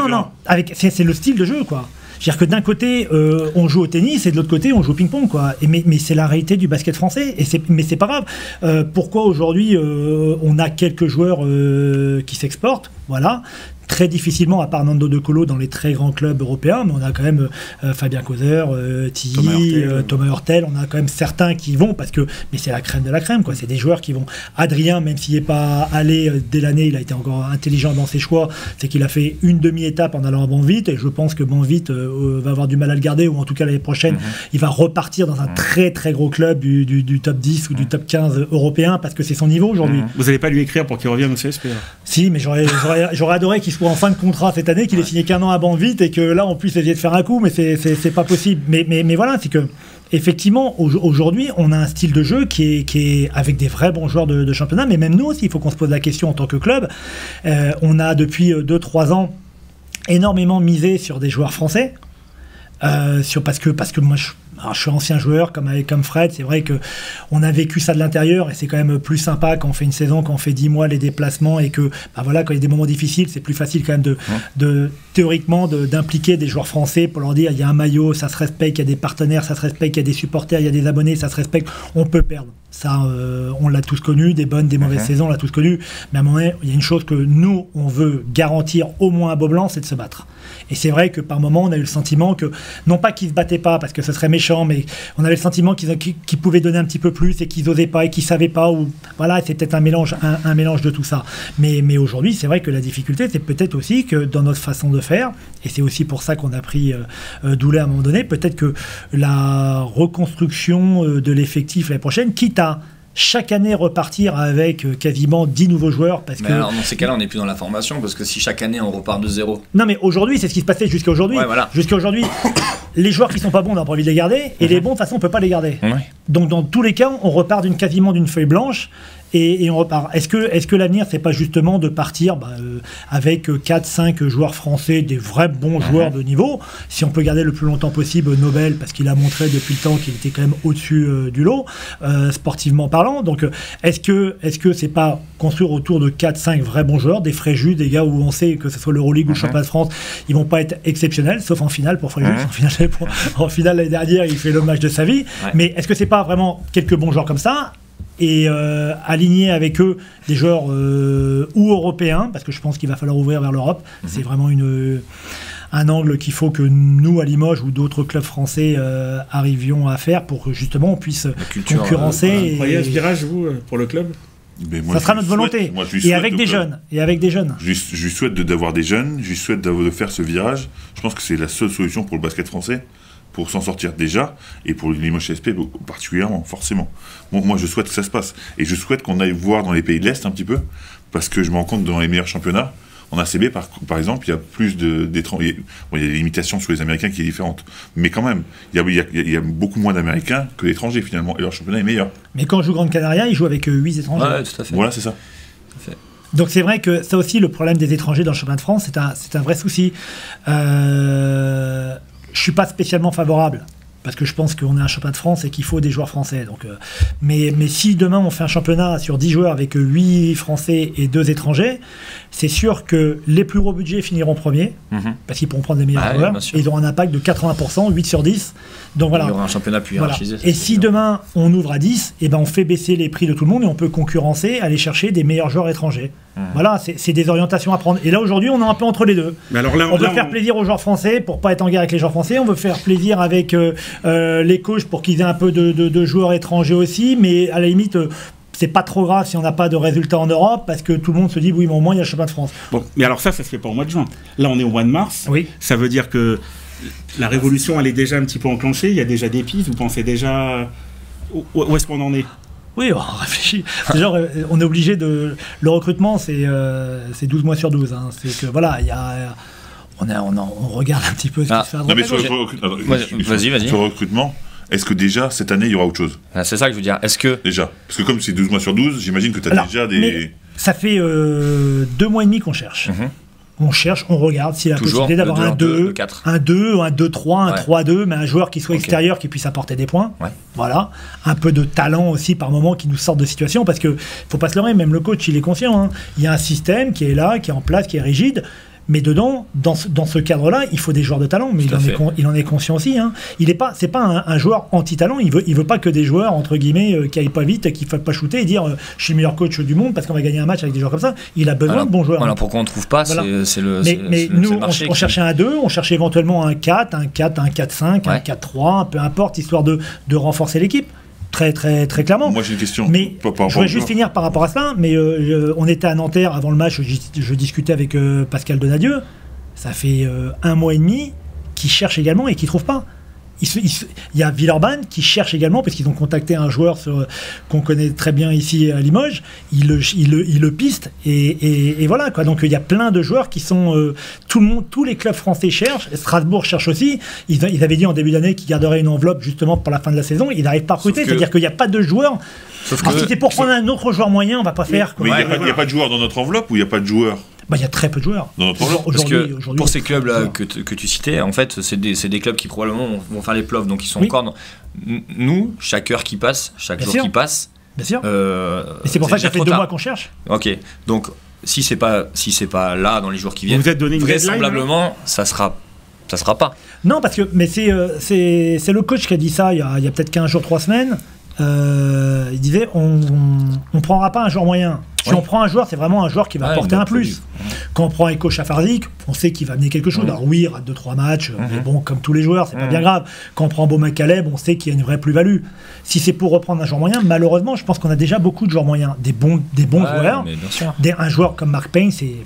Non. C'est le style de jeu, quoi. C'est-à-dire que d'un côté, on joue au tennis et de l'autre côté, on joue au ping-pong, quoi. Mais c'est la réalité du basket français. Mais c'est pas grave. Pourquoi aujourd'hui, on a quelques joueurs qui s'exportent? Voilà. Très difficilement, à part Nando De Colo dans les très grands clubs européens, mais on a quand même Fabien Causer, Tilly, Thomas Hurtel, on a quand même certains qui vont, mais c'est la crème de la crème, quoi. C'est des joueurs qui vont. Adrien, même s'il n'est pas allé dès l'année, il a été encore intelligent dans ses choix, c'est qu'il a fait une demi-étape en allant à Banvite, et je pense que Banvite va avoir du mal à le garder, ou en tout cas l'année prochaine, il va repartir dans un très très gros club du top 10 ou du top 15 européen, parce que c'est son niveau aujourd'hui. Vous n'allez pas lui écrire pour qu'il revienne au CSP? Si, mais j'aurais j'aurais adoré qu'il soit en fin de contrat cette année, qu'il ait signé qu'un an à Banvite et que là, on puisse essayer de faire un coup, mais c'est pas possible. Mais voilà, c'est que effectivement, aujourd'hui, on a un style de jeu qui est avec des vrais bons joueurs de championnat, mais même nous aussi, il faut qu'on se pose la question en tant que club. On a depuis 2-3 ans énormément misé sur des joueurs français, parce que moi, je suis ancien joueur comme Fred, c'est vrai qu'on a vécu ça de l'intérieur et c'est quand même plus sympa quand on fait une saison, quand on fait 10 mois les déplacements et que voilà, quand il y a des moments difficiles, c'est plus facile quand même théoriquement d'impliquer des joueurs français pour leur dire il y a un maillot, ça se respecte, il y a des partenaires, ça se respecte, il y a des supporters, il y a des abonnés, ça se respecte, on peut perdre. Ça, on l'a tous connu, des bonnes, des mauvaises saisons, on l'a tous connu, mais à un moment donné, il y a une chose que nous, on veut garantir au moins à Beaublanc, c'est de se battre. Et c'est vrai que par moments, on a eu le sentiment que, non pas qu'ils ne se battaient pas, parce que ce serait méchant, mais on avait le sentiment qu'ils pouvaient donner un petit peu plus et qu'ils n'osaient pas et qu'ils ne savaient pas. Ou, voilà, c'est peut-être un mélange de tout ça. Mais aujourd'hui, c'est vrai que la difficulté, c'est peut-être aussi que dans notre façon de faire, et c'est aussi pour ça qu'on a pris Doulet à un moment donné, peut-être que la reconstruction de l'effectif l'année prochaine, quitte à chaque année repartir avec quasiment 10 nouveaux joueurs alors dans ces cas-là on n'est plus dans la formation parce que si chaque année on repart de zéro. Non mais aujourd'hui c'est ce qui se passait jusqu'à aujourd'hui. Voilà. Jusqu'à aujourd'hui les joueurs qui sont pas bons on n'a pas envie de les garder et les bons de toute façon on peut pas les garder. Donc dans tous les cas on repart quasiment d'une feuille blanche et on repart. Est-ce que l'avenir c'est pas justement de partir avec 4-5 joueurs français, des vrais bons joueurs de niveau, si on peut garder le plus longtemps possible Nobel parce qu'il a montré depuis le temps qu'il était quand même au-dessus du lot sportivement parlant. Donc est-ce que c'est pas construire autour de 4-5 vrais bons joueurs, des Fréjus, des gars où on sait que ce soit l'Euroleague ou le Championnat de France, ils vont pas être exceptionnels sauf en finale pour Fréjus. En finale l'année dernière il fait le match de sa vie. Mais est-ce que c'est pas vraiment quelques bons joueurs comme ça et aligner avec eux des joueurs ou européens, parce que je pense qu'il va falloir ouvrir vers l'Europe. C'est vraiment un angle qu'il faut que nous, à Limoges ou d'autres clubs français, arrivions à faire pour que justement on puisse concurrencer. Vous voyez ce virage, vous, pour le club ? Ça sera notre volonté. Et avec des jeunes. Je lui souhaite d'avoir des jeunes, je lui souhaite de faire ce virage. Je pense que c'est la seule solution pour le basket français, pour s'en sortir déjà, et pour le Limoges SP particulièrement, forcément. Moi, je souhaite que ça se passe. Et je souhaite qu'on aille voir dans les pays de l'Est un petit peu, parce que je me rends compte dans les meilleurs championnats, en ACB, par exemple, il y a plus d'étrangers. Bon, il y a des limitations sur les Américains qui est différente. Mais quand même, il y a beaucoup moins d'Américains que d'étrangers, finalement, et leur championnat est meilleur. Mais quand on joue Grande Canaria, ils jouent avec 8 étrangers. Ouais, tout à fait. Voilà, c'est ça. Tout à fait. Donc c'est vrai que ça aussi, le problème des étrangers dans le championnat de France, c'est un vrai souci. Je suis pas spécialement favorable parce que je pense qu'on est un championnat de France et qu'il faut des joueurs français. Donc, mais si demain on fait un championnat sur 10 joueurs avec 8 Français et 2 étrangers, c'est sûr que les plus gros budgets finiront premiers parce qu'ils pourront prendre les meilleurs joueurs et ils auront un impact de 80%, 8 sur 10. Donc voilà. Il y aura un championnat plus hiérarchisé. Et si demain on ouvre à 10, et ben on fait baisser les prix de tout le monde et on peut concurrencer, aller chercher des meilleurs joueurs étrangers. Voilà, c'est des orientations à prendre. Et là aujourd'hui on est un peu entre les deux. Mais alors là, on veut faire plaisir aux joueurs français pour pas être en guerre avec les joueurs français, on veut faire plaisir avec les coachs pour qu'ils aient un peu de joueurs étrangers aussi, mais à la limite c'est pas trop grave si on n'a pas de résultats en Europe parce que tout le monde se dit oui mais au moins il y a le championnat de France. Bon, mais alors ça se fait pas au mois de juin. Là on est au mois de mars. Oui. Ça veut dire que la révolution elle est déjà un petit peu enclenchée, il y a déjà des pistes, vous pensez déjà où est-ce qu'on en est ? Oui, on réfléchit. Déjà, on est obligé de... Le recrutement, c'est 12 mois sur 12. Hein. C'est que, voilà, il y a... On regarde un petit peu ce qui se fait à droite. Non, mais Vas-y. Sur le recrutement, est-ce que déjà, cette année, il y aura autre chose ? C'est ça que je veux dire. Est-ce que... Déjà. Parce que comme c'est 12 mois sur 12, j'imagine que tu as déjà des... Ça fait 2 mois et demi qu'on cherche. On cherche, on regarde s'il y a la possibilité d'avoir un 2, un 2-3, un 3-2, mais un joueur qui soit extérieur, qui puisse apporter des points. Voilà. Un peu de talent aussi par moment qui nous sorte de situation, parce que faut pas se leurrer, même le coach, il est conscient. Hein. Il y a un système qui est là, qui est en place, qui est rigide. Mais dedans, dans ce cadre-là, il faut des joueurs de talent, mais il en est conscient aussi. Hein. C'est pas un joueur anti-talent, il veut pas que des joueurs, entre guillemets, qui aillent pas vite, qui ne fassent pas shooter et dire je suis le meilleur coach du monde parce qu'on va gagner un match avec des joueurs comme ça. Il a besoin de bons joueurs. Voilà, pourquoi on ne trouve pas, c'est le Mais nous, on cherchait un 2, on cherchait éventuellement un 4, un 4-5, un 4-3, peu importe, histoire de renforcer l'équipe. Très clairement. Moi j'ai une question. Mais je voudrais juste finir par rapport à cela. Mais on était à Nanterre avant le match. Je discutais avec Pascal Donadieu. Ça fait 1 mois et demi qu'il cherche également et qu'il trouve pas. il y a Villeurbanne qui cherche également, parce qu'ils ont contacté un joueur qu'on connaît très bien ici à Limoges, il le piste, et voilà, quoi. Donc il y a plein de joueurs qui sont... tous les clubs français cherchent, Strasbourg cherche aussi, ils avaient dit en début d'année qu'ils garderaient une enveloppe justement pour la fin de la saison, ils n'arrivent pas à recruter, c'est-à-dire qu'il n'y a pas de joueurs. Alors si c'est pour prendre un autre joueur moyen, on va pas faire. Mais il n'y a pas de joueurs dans notre enveloppe, ou il n'y a pas de joueurs? Il y a très peu de joueurs. Parce que pour ces clubs-là que tu citais, en fait, c'est des clubs qui probablement vont faire les playoffs, donc ils sont encore dans... Nous, chaque heure qui passe, chaque jour qui passe... Bien sûr. Et c'est pour ça que ça fait 2 mois qu'on cherche. Ok, donc si c'est pas là dans les jours qui viennent, vous êtes donné une vraisemblablement, ça sera pas. Non, parce que c'est le coach qui a dit ça il y a peut-être 15 jours, 3 semaines. Il disait on prendra pas un joueur moyen. Si on prend un joueur, c'est vraiment un joueur qui va apporter un plus. Quand on prend Eko Chafarzik, on sait qu'il va amener quelque chose. Alors oui, il rate 2-3 matchs, mais bon, comme tous les joueurs, c'est pas bien grave. Quand on prend Beaumain Caleb, on sait qu'il y a une vraie plus-value. Si c'est pour reprendre un joueur moyen, malheureusement, je pense qu'on a déjà beaucoup de joueurs moyens, des bons joueurs. Mais bien sûr. Un joueur comme Mark Payne, c'est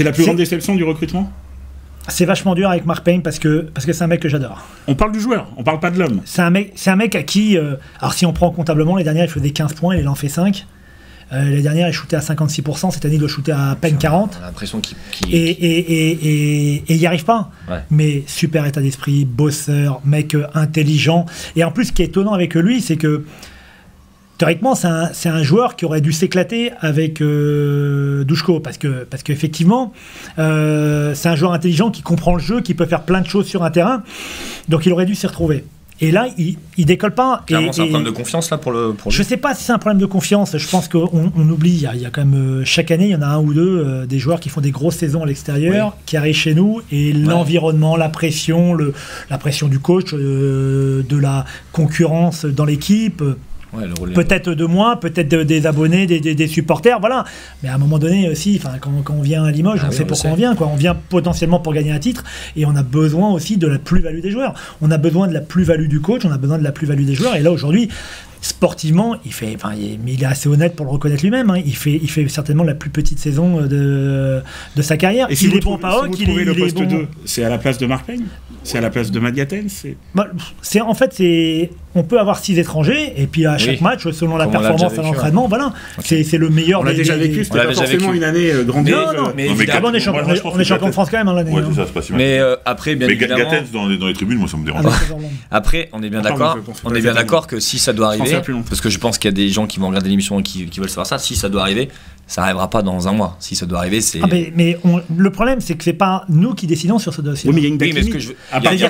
la plus grande déception du recrutement. C'est vachement dur avec Mark Payne parce que c'est un mec que j'adore. On parle du joueur, on parle pas de l'homme. C'est un mec à qui... alors si on prend comptablement, les dernières, il faisait 15 points, il en fait 5. Les dernières, il shootait à 56%, cette année, il doit shooter à peine 40%. On a l'impression Et il n'y arrive pas. Ouais. Mais super état d'esprit, bosseur, mec intelligent. Et en plus, ce qui est étonnant avec lui, c'est que théoriquement, c'est un joueur qui aurait dû s'éclater avec Duško, parce qu'effectivement, c'est un joueur intelligent qui comprend le jeu, qui peut faire plein de choses sur un terrain, donc il aurait dû s'y retrouver. Et là, il décolle pas. Clairement, c'est un problème de confiance là pour lui. Je sais pas si c'est un problème de confiance. Je pense qu'on oublie. Il y a quand même chaque année, il y en a un ou deux des joueurs qui font des grosses saisons à l'extérieur, qui arrivent chez nous, et l'environnement, la pression du coach, de la concurrence dans l'équipe. Peut-être de moi, peut-être des abonnés, des supporters, voilà. Mais à un moment donné aussi, quand on vient à Limoges, on sait pourquoi on vient, quoi. On vient potentiellement pour gagner un titre, et on a besoin aussi de la plus-value des joueurs. On a besoin de la plus-value du coach, on a besoin de la plus-value des joueurs. Et là aujourd'hui, sportivement, mais il est assez honnête pour le reconnaître lui-même. Hein. Il fait certainement la plus petite saison de sa carrière. Et si il est bon pas haut, il est le poste 2, c'est à la place de Mark Payne, c'est à la place de Matt Gatens. On peut avoir 6 étrangers, et puis à chaque match, selon la performance à l'entraînement, voilà, c'est le meilleur. On l'a déjà vécu, c'était pas forcément une année grandiose. Non, mais évidemment, on est champion de France quand même l'année. Ouais, c'est ça, c'est pas si mal. Mais après, bien évidemment. Mais Gatens dans les tribunes, moi ça me dérange pas. Après, on est bien d'accord que si ça doit arriver, parce que je pense qu'il y a des gens qui vont regarder l'émission et qui veulent savoir ça, si ça doit arriver, ça n'arrivera pas dans un mois. Si ça doit arriver, c'est... le problème, c'est que c'est pas nous qui décidons sur ce dossier. Oui, mais il y a une date limite. C'est-à-dire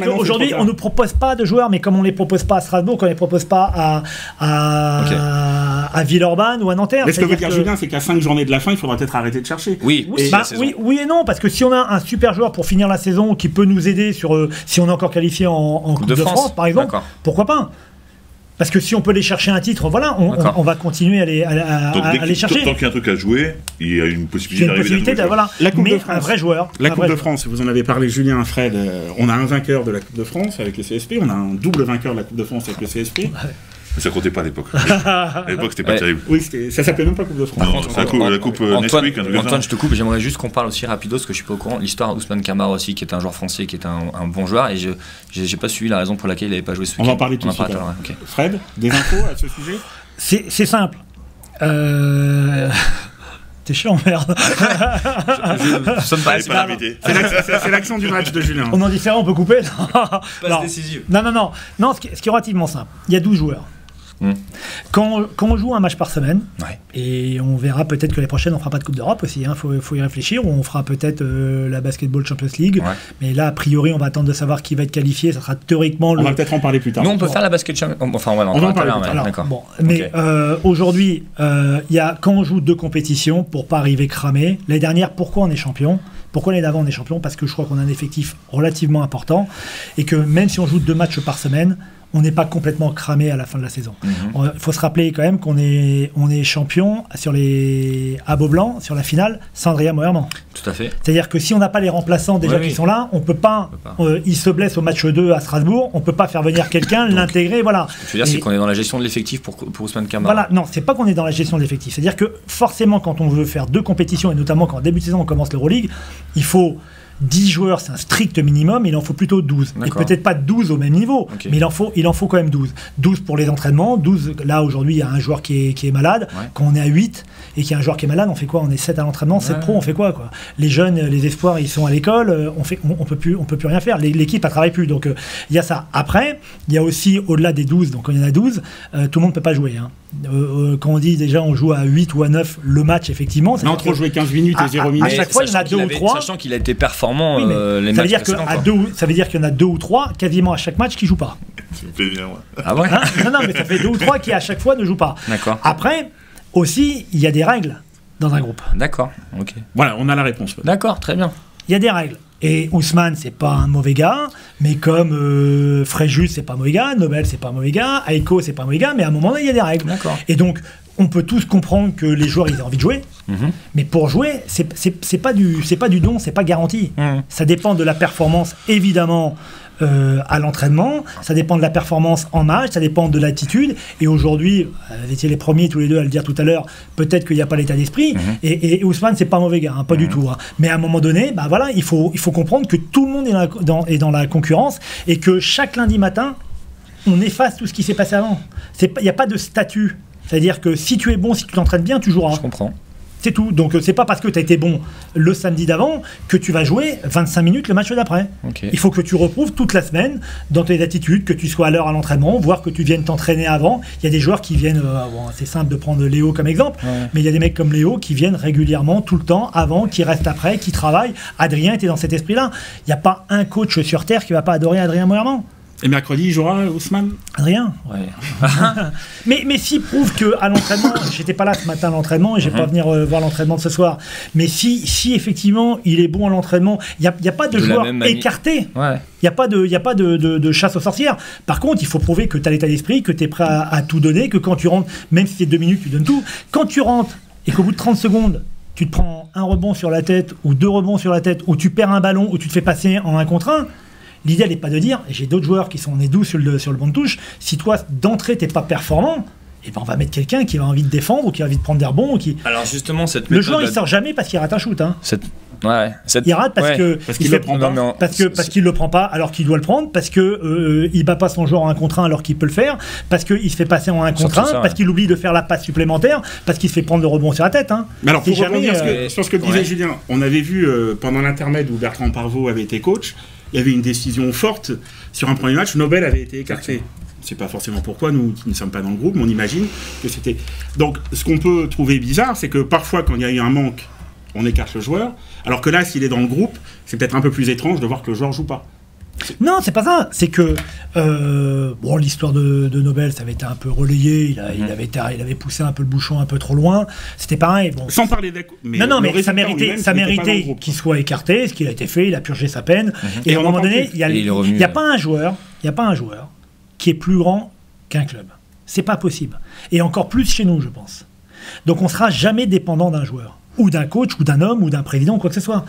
qu'aujourd'hui, on ne nous propose pas de joueurs, mais comme on ne les propose pas à Strasbourg, qu'on ne les propose pas à Villeurbanne ou à Nanterre. Mais ce que veut dire Julien, c'est qu'à 5 journées de la fin, il faudra peut-être arrêter de chercher. Oui et non, parce que si on a un super joueur pour finir la saison qui peut nous aider si on est encore qualifié en Coupe de France, par exemple, pourquoi pas ? Parce que si on peut les chercher un titre, voilà, on va continuer à les chercher. Tant qu'il y a un truc à jouer, il y a une possibilité d'arriver. La Coupe de France. Un vrai joueur. La Coupe de France, vous en avez parlé, Julien, Fred. On a un vainqueur de la Coupe de France avec le CSP, on a un double vainqueur de la Coupe de France avec le CSP. Mais ça comptait pas à l'époque. À l'époque, c'était pas terrible. Oui, ça s'appelait même pas Coupe de France. Non, c'est la Coupe Nesquik. Antoine, je te coupe, j'aimerais juste qu'on parle aussi rapidos, parce que je suis pas au courant, l'histoire d'Ousmane Camara aussi, qui est un joueur français, qui est un bon joueur, et j'ai pas suivi la raison pour laquelle il n'avait pas joué ce week-end. On va en parler tout de suite. Fred, des infos à ce sujet ? C'est simple. T'es chiant, merde. C'est l'action du match de Julien. On en différent, on peut couper. Passe décisive. Non, ce qui est relativement simple. Il y a 12 joueurs. Quand on joue un match par semaine, et on verra peut-être que l'année prochaine on fera pas de Coupe d'Europe aussi, faut y réfléchir, ou on fera peut-être la Basketball Champions League, mais là a priori on va attendre de savoir qui va être qualifié, ça sera théoriquement on va peut-être en parler plus tard. Nous on peut faire la Basket Champions, enfin on va en parler plus tard. D'accord. Bon, mais aujourd'hui, quand on joue 2 compétitions pour pas arriver cramé, l'année dernière pourquoi on est champion ? Pourquoi l'année d'avant on est champion ? Parce que je crois qu'on a un effectif relativement important, et que même si on joue 2 matchs par semaine, on n'est pas complètement cramé à la fin de la saison. Il faut se rappeler quand même qu'on est champion à Beaublanc, sur la finale, sans Adrien Moerman. Tout à fait. C'est-à-dire que si on n'a pas les remplaçants déjà qui sont là, on peut pas. Il se blesse au match 2 à Strasbourg, on peut pas faire venir quelqu'un, l'intégrer, voilà. Ce que je veux dire, c'est qu'on est dans la gestion de l'effectif pour Ousmane Camara. Voilà, non, c'est pas qu'on est dans la gestion de l'effectif. C'est-à-dire que forcément, quand on veut faire 2 compétitions, et notamment quand en début de saison on commence l'Euroleague, il faut 10 joueurs, c'est un strict minimum, il en faut plutôt 12. D'accord. Et peut-être pas 12 au même niveau, Ok. mais il en faut quand même 12. 12 pour les entraînements, 12, là aujourd'hui il y a un joueur qui est malade, Ouais. quand on est à 8 et qu'il y a un joueur qui est malade, on fait quoi? On est 7 à l'entraînement, 7 pro, on fait quoi? Les jeunes, les espoirs, ils sont à l'école, on peut plus rien faire, l'équipe ne travaille plus, donc il y a ça. Après, il y a aussi, au-delà des 12, donc quand il y en a 12, tout le monde ne peut pas jouer. Hein. Quand on dit déjà on joue à 8 ou à 9 le match, effectivement, Non, trop jouer 15 minutes et 0 minutes. à chaque fois, il y en a 2 ou 3. Sachant qu'il a été performant Oui, mais les ça veut matchs dire précédents, quoi. ça veut dire qu'il y en a 2 ou 3 quasiment à chaque match qui jouent pas. Ça me fait bien, ouais. Ah ouais. Hein non, mais ça fait 2 ou 3 qui à chaque fois ne jouent pas. D'accord. Après, aussi, il y a des règles dans un groupe. D'accord. Ok. Voilà, on a la réponse. D'accord. Très bien. Il y a des règles. Et Ousmane, c'est pas un mauvais gars, mais comme Fréjus, c'est pas un mauvais gars, Nobel, c'est pas un mauvais gars, Aiko, c'est pas un mauvais gars, mais à un moment donné, il y a des règles. D'accord. Et donc, on peut tous comprendre que les joueurs, ils ont envie de jouer, mais pour jouer, c'est pas du don, c'est pas garanti. Ça dépend de la performance, évidemment, à l'entraînement, ça dépend de la performance en match, ça dépend de l'attitude. Et aujourd'hui, vous étiez les premiers tous les deux à le dire tout à l'heure, peut-être qu'il n'y a pas l'état d'esprit. Et Ousmane, c'est pas un mauvais gars, hein, pas du tout. Hein. Mais à un moment donné, bah voilà, il faut comprendre que tout le monde est dans la concurrence et que chaque lundi matin, on efface tout ce qui s'est passé avant. Il n'y a pas de statut. C'est-à-dire que si tu es bon, si tu t'entraînes bien, tu joueras. Je comprends. C'est tout. Donc c'est pas parce que tu as été bon le samedi d'avant que tu vas jouer 25 minutes le match d'après. Ok. Il faut que tu reprouves toute la semaine dans tes attitudes, que tu sois à l'heure à l'entraînement, voire que tu viennes t'entraîner avant. Il y a des joueurs qui viennent, bon, c'est simple de prendre Léo comme exemple, mais il y a des mecs comme Léo qui viennent régulièrement, tout le temps, avant, qui restent après, qui travaillent. Adrien était dans cet esprit-là. Il n'y a pas un coach sur Terre qui va pas adorer Adrien Moerman. Et mercredi, il jouera Ousmane? Adrien. Ouais. Mais s'il prouve qu'à l'entraînement, j'étais pas là ce matin à l'entraînement et je vais pas venir voir l'entraînement de ce soir, mais si effectivement il est bon à l'entraînement, il n'y a pas de De la joueur même manière. écarté. Ouais. Il n'y a pas de chasse aux sorcières. Par contre, il faut prouver que tu as l'état d'esprit, que tu es prêt à tout donner, que quand tu rentres, même si c'est 2 minutes, tu donnes tout. Quand tu rentres et qu'au bout de 30 secondes, tu te prends un rebond sur la tête ou 2 rebonds sur la tête, ou tu perds un ballon, ou tu te fais passer en 1 contre 1, l'idée, n'est pas de dire, et j'ai d'autres joueurs qui sont nés doux sur le banc de touche, si toi, d'entrée, tu n'es pas performant, et ben on va mettre quelqu'un qui a envie de défendre, ou qui a envie de prendre des rebonds, ou qui... Alors justement, cette Le méthode. joueur, il sort jamais parce qu'il rate un shoot. Hein. Il rate parce que qu'il le prend pas. parce qu'il le prend pas alors qu'il doit le prendre, parce que il bat pas son joueur en 1 contre 1 alors qu'il peut le faire, parce qu'il se fait passer en 1 contre 1, ça, parce qu'il oublie de faire la passe supplémentaire, parce qu'il se fait prendre le rebond sur la tête. Hein. Mais alors, pour C'est jamais, rebondir sur ce que disait Julien, on avait vu pendant l'intermède où Bertrand Parvot avait été coach, il y avait une décision forte sur un premier match, Nobel avait été écarté. C'est pas forcément pourquoi, nous qui ne sommes pas dans le groupe, mais on imagine que c'était... Donc, ce qu'on peut trouver bizarre, c'est que parfois, quand il y a eu un manque, on écarte le joueur, alors que là, s'il est dans le groupe, c'est peut-être un peu plus étrange de voir que le joueur joue pas. Non, c'est pas ça. C'est que bon, l'histoire de Nobel, ça avait été un peu relayé. Il avait poussé un peu le bouchon un peu trop loin. C'était pareil. Bon. Sans parler mais non, mais ça méritait qu'il soit écarté. Ce qu'il a été fait, il a purgé sa peine. Et à un moment donné, il n'y a pas un joueur qui est plus grand qu'un club. C'est pas possible. Et encore plus chez nous, je pense. Donc on sera jamais dépendant d'un joueur, ou d'un coach, ou d'un homme, ou d'un président, quoi que ce soit.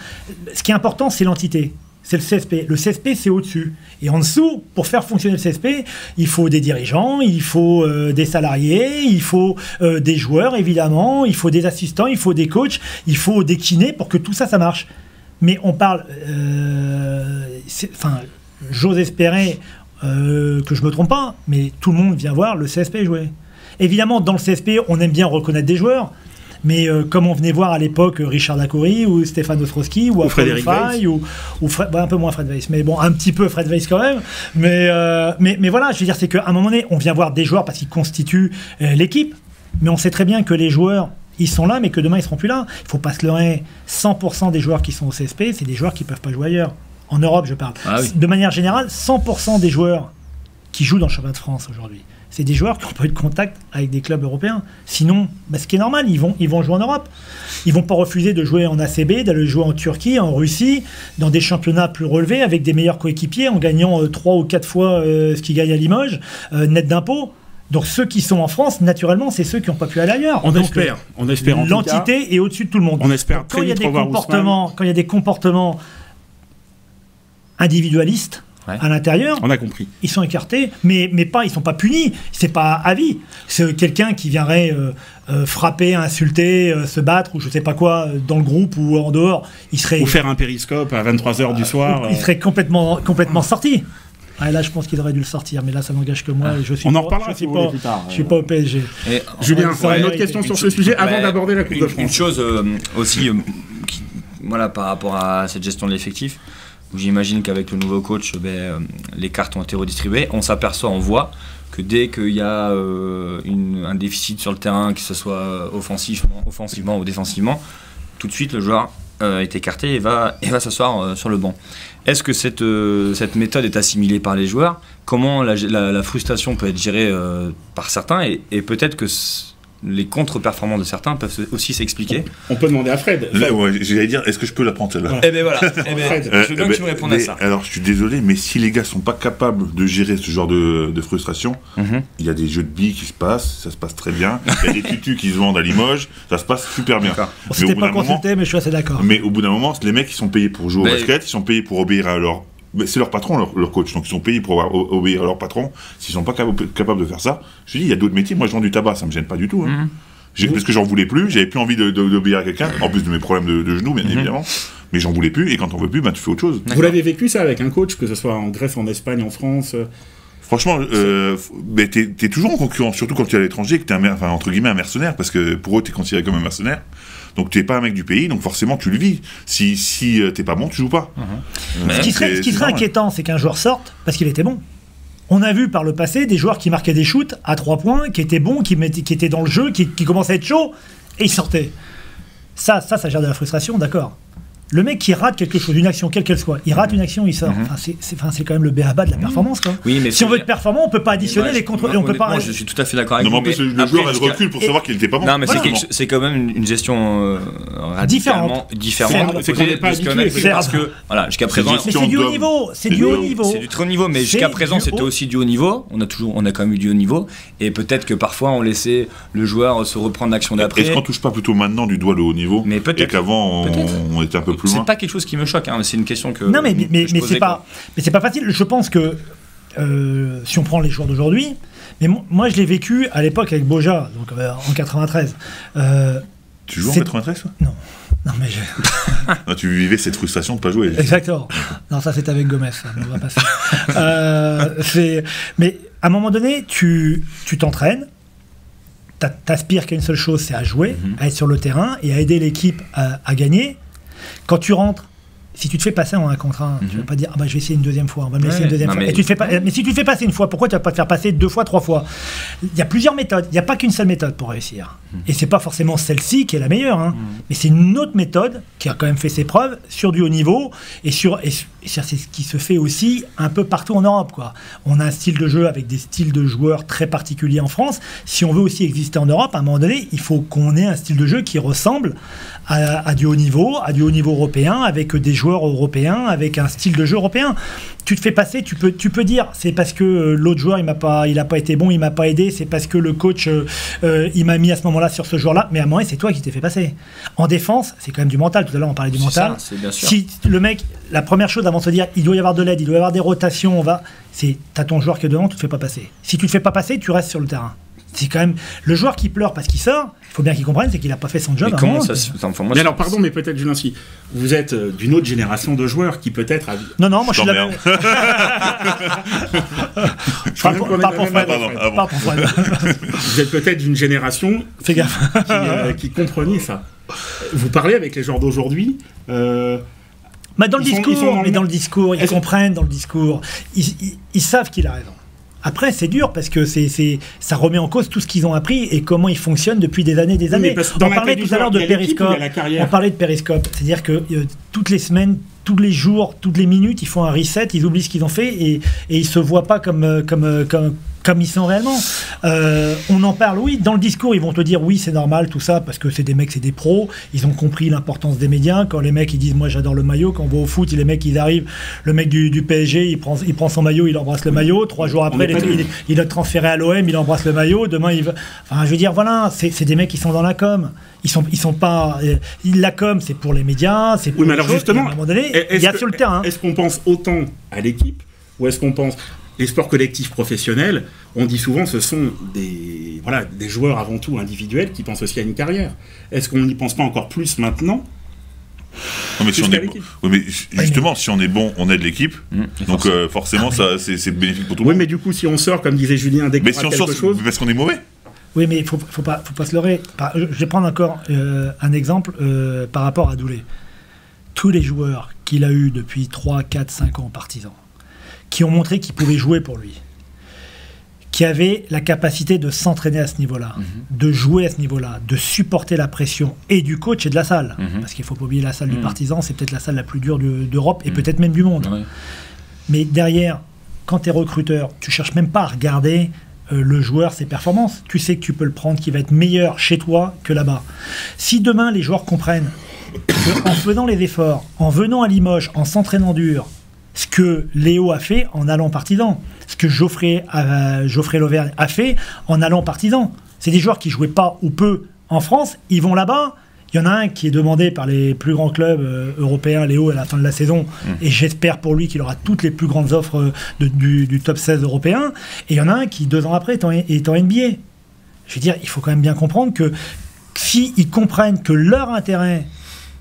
Ce qui est important, c'est l'entité. C'est le CSP. Le CSP, c'est au-dessus. Et en dessous, pour faire fonctionner le CSP, il faut des dirigeants, il faut des salariés, il faut des joueurs, évidemment, il faut des assistants, il faut des coachs, il faut des kinés pour que tout ça, ça marche. Mais on parle... j'ose espérer que je me trompe pas, mais tout le monde vient voir le CSP jouer. Évidemment, dans le CSP, on aime bien reconnaître des joueurs, mais comme on venait voir à l'époque Richard Dacoury ou Stéphane Ostrowski ou Frédéric Weiss ou un peu moins Fred Weiss, mais bon, un petit peu Fred Weiss quand même. Mais voilà, je veux dire, c'est qu'à un moment donné, on vient voir des joueurs parce qu'ils constituent l'équipe, mais on sait très bien que les joueurs, ils sont là, mais que demain, ils seront plus là. Il ne faut pas se leurrer. 100% des joueurs qui sont au CSP, c'est des joueurs qui ne peuvent pas jouer ailleurs. En Europe, je parle. Ah oui. De manière générale, 100% des joueurs qui jouent dans le championnat de France aujourd'hui, c'est des joueurs qui n'ont pas eu de contact avec des clubs européens. Sinon, ce qui est normal, ils vont jouer en Europe. Ils ne vont pas refuser de jouer en ACB, d'aller jouer en Turquie, en Russie, dans des championnats plus relevés, avec des meilleurs coéquipiers, en gagnant 3 ou 4 fois ce qu'ils gagnent à Limoges, net d'impôts. Donc ceux qui sont en France, naturellement, c'est ceux qui n'ont pas pu aller ailleurs. On espère en tout cas. L'entité est au-dessus de tout le monde. On espère Quand il y a des comportements individualistes, à l'intérieur. On a compris. Ils sont écartés, mais pas, ils sont pas punis. C'est pas à vie. C'est quelqu'un qui viendrait frapper, insulter, se battre ou je sais pas quoi dans le groupe ou en dehors. Il serait Ou faire un périscope à 23h du soir. Il serait complètement sorti. Là, je pense qu'il aurait dû le sortir, mais là, ça n'engage que moi. Et je suis on en reparlera si vous voulez plus tard. Je suis pas au PSG. Et, Julien, une autre question sur ce sujet avant d'aborder la Coupe de France. Une chose aussi, voilà, par rapport à cette gestion de l'effectif, où j'imagine qu'avec le nouveau coach, les cartes ont été redistribuées. On s'aperçoit, on voit que dès qu'il y a un déficit sur le terrain, que ce soit offensivement ou défensivement, tout de suite le joueur est écarté et va s'asseoir sur le banc. Est-ce que cette méthode est assimilée par les joueurs? Comment la frustration peut être gérée par certains et peut-être que les contre-performances de certains peuvent aussi s'expliquer? On peut demander à Fred. J'allais dire, est-ce que je peux la prendre celle-là? Eh ben voilà. Je veux bien que tu me répondes à ça. Alors, je suis désolé, mais si les gars sont pas capables de gérer ce genre de frustration, il y a des jeux de billes qui se passent, ça se passe très bien. Il y a des tutus qui se vendent à Limoges, ça se passe super bien. On s'était pas consulté, mais je suis assez d'accord. Mais au bout d'un moment, les mecs, ils sont payés pour jouer au basket, ils sont payés pour obéir à leur... C'est leur patron, leur coach, donc ils sont payés pour obéir à leur patron. S'ils sont pas capables de faire ça, je dis, il y a d'autres métiers. Moi, je vends du tabac, ça me gêne pas du tout. Parce que j'en voulais plus, j'avais plus envie d'obéir à quelqu'un, en plus de mes problèmes de genoux, bien évidemment. Mais j'en voulais plus, et quand on veut plus, tu fais autre chose. Vous l'avez vécu ça avec un coach, que ce soit en Grèce, en Espagne, en France? Franchement, t'es toujours en concurrence, surtout quand tu es à l'étranger, que t'es entre guillemets un mercenaire, parce que pour eux, t'es considéré comme un mercenaire. Donc t'es pas un mec du pays, donc forcément tu le vis. Si t'es pas bon, tu joues pas. Ce qui serait inquiétant, c'est qu'un joueur sorte parce qu'il était bon. On a vu par le passé des joueurs qui marquaient des shoots à 3 points, qui étaient bons, qui étaient dans le jeu, qui commençaient à être chauds, et ils sortaient. Ça gère de la frustration, d'accord. Le mec qui rate quelque chose, une action, quelle qu'elle soit, il rate une action, il sort. C'est quand même le b.a.-ba de la performance, quoi. Oui, mais si on veut être performant, on peut pas additionner les contre. On peut pas. Je suis tout à fait d'accord avec vous. Non, mais en plus, le joueur a le recul pour savoir qu'il n'était pas bon. Non, mais c'est quand même une gestion radicalement différente. C'est qu'on n'est pas habitué. Parce que, voilà, jusqu'à présent. Mais c'est du haut niveau. C'est du haut niveau. C'est du très haut niveau, mais jusqu'à présent, c'était aussi du haut niveau. On a quand même eu du haut niveau. Et peut-être que parfois, on laissait le joueur se reprendre l'action d'après. Est-ce qu'on touche pas plutôt maintenant du doigt le haut niveau? Mais peut-être. Et qu'avant, on était un peu plus loin. C'est pas quelque chose qui me choque, hein, c'est une question que. Non, mais c'est pas facile. Je pense que si on prend les joueurs d'aujourd'hui, mais moi je l'ai vécu à l'époque avec Boja, donc en 93. Tu joues en 93 toi? Non. Non, mais non, tu vivais cette frustration de pas jouer. Exactement. Non, ça c'était avec Gomez, ça, on va passer. Mais à un moment donné, tu t'entraînes. T'aspires qu'à une seule chose, c'est à jouer, à être sur le terrain et à aider l'équipe à gagner. Quand tu rentres, si tu te fais passer en 1 contre 1, tu ne vas pas dire je vais essayer une deuxième fois, on va me laisser une deuxième fois. Et tu te fais mais si tu te fais passer une fois, pourquoi tu vas pas te faire passer 2 fois, 3 fois? Il y a plusieurs méthodes, il n'y a pas qu'une seule méthode pour réussir. Et c'est pas forcément celle-ci qui est la meilleure, mais c'est une autre méthode qui a quand même fait ses preuves sur du haut niveau et c'est ce qui se fait aussi un peu partout en Europe, quoi. On a un style de jeu avec des styles de joueurs très particuliers en France. Si on veut aussi exister en Europe, à un moment donné, il faut qu'on ait un style de jeu qui ressemble à du haut niveau européen, avec des joueurs européens, avec un style de jeu européen. Tu te fais passer, tu peux dire c'est parce que l'autre joueur il a pas été bon, il m'a pas aidé, c'est parce que le coach il m'a mis à ce moment-là sur ce joueur-là, mais à un moment c'est toi qui t'es fait passer. En défense, c'est quand même du mental, tout à l'heure on parlait du mental. C'est bien sûr. Si le mec, la première chose avant de se dire il doit y avoir de l'aide, il doit y avoir des rotations, t'as ton joueur qui est devant, tu te fais pas passer. Si tu te fais pas passer, tu restes sur le terrain. C'est quand même le joueur qui pleure parce qu'il sort. Il faut bien qu'il comprenne, c'est qu'il n'a pas fait son job. Mais comment ça mais alors, pardon, mais peut-être, Julien, si vous êtes d'une autre génération de joueurs qui peut-être. Non, moi je suis là. Pas pour Fred. Vous êtes peut-être d'une génération. Fais gaffe. Qui comprenait ça. Vous parlez avec les joueurs d'aujourd'hui. Dans le discours, ils comprennent dans le discours. Ils savent qu'il a raison. Après, c'est dur parce que ça remet en cause tout ce qu'ils ont appris et comment ils fonctionnent depuis des années et des années. On parlait tout à l'heure de Periscope. On parlait de Periscope. C'est-à-dire que toutes les semaines, tous les jours, toutes les minutes, ils font un reset, ils oublient ce qu'ils ont fait et ils se voient pas comme ils sont réellement. On en parle, oui, dans le discours, ils vont te dire oui, c'est normal, tout ça, parce que c'est des mecs, c'est des pros, ils ont compris l'importance des médias. Quand les mecs, ils disent, moi, j'adore le maillot, quand on va au foot, les mecs, ils arrivent, le mec du PSG, il prend son maillot, il embrasse le maillot, 3 jours après, il est transféré à l'OM, il embrasse le maillot, demain, Enfin, je veux dire, voilà, c'est des mecs qui sont dans la com. Ils sont pas... la com, c'est pour les médias, c'est pour mais alors choses, justement, à un moment donné, il y a sur le terrain. Est-ce qu'on pense autant à l'équipe Ou est-ce qu'on pense... Les sports collectifs professionnels, on dit souvent ce sont des joueurs avant tout individuels qui pensent aussi à une carrière. Est-ce qu'on n'y pense pas encore plus maintenant? Non, mais, oui, mais justement, si on est bon, on aide l'équipe. Donc forcément, c'est bénéfique pour tout le monde. Oui, mais du coup, si on sort, comme disait Julien, dès qu'on si quelque chose... parce qu'on est mauvais. Oui, mais il faut pas se leurrer. Je vais prendre encore un exemple par rapport à Doulé. Tous les joueurs qu'il a eu depuis 3, 4, 5 ans partisans, qui ont montré qu'ils pouvaient jouer pour lui, qui avaient la capacité de s'entraîner à ce niveau-là, de jouer à ce niveau-là, de supporter la pression et du coach et de la salle. Parce qu'il ne faut pas oublier la salle du partisan, c'est peut-être la salle la plus dure d'Europe et peut-être même du monde. Ouais. Mais derrière, quand tu es recruteur, tu ne cherches même pas à regarder le joueur, ses performances. Tu sais que tu peux le prendre, qu'il va être meilleur chez toi que là-bas. Si demain, les joueurs comprennent qu'en faisant les efforts, en venant à Limoges, en s'entraînant dur, ce que Léo a fait en allant partisan, ce que Geoffrey Lauvergne a fait en allant partisan. C'est des joueurs qui jouaient pas ou peu en France, ils vont là-bas. Il y en a un qui est demandé par les plus grands clubs européens, Léo, à la fin de la saison, et j'espère pour lui qu'il aura toutes les plus grandes offres du top 16 européen. Et il y en a un qui, 2 ans après, est en NBA. Je veux dire, il faut quand même bien comprendre que s'ils comprennent que leur intérêt,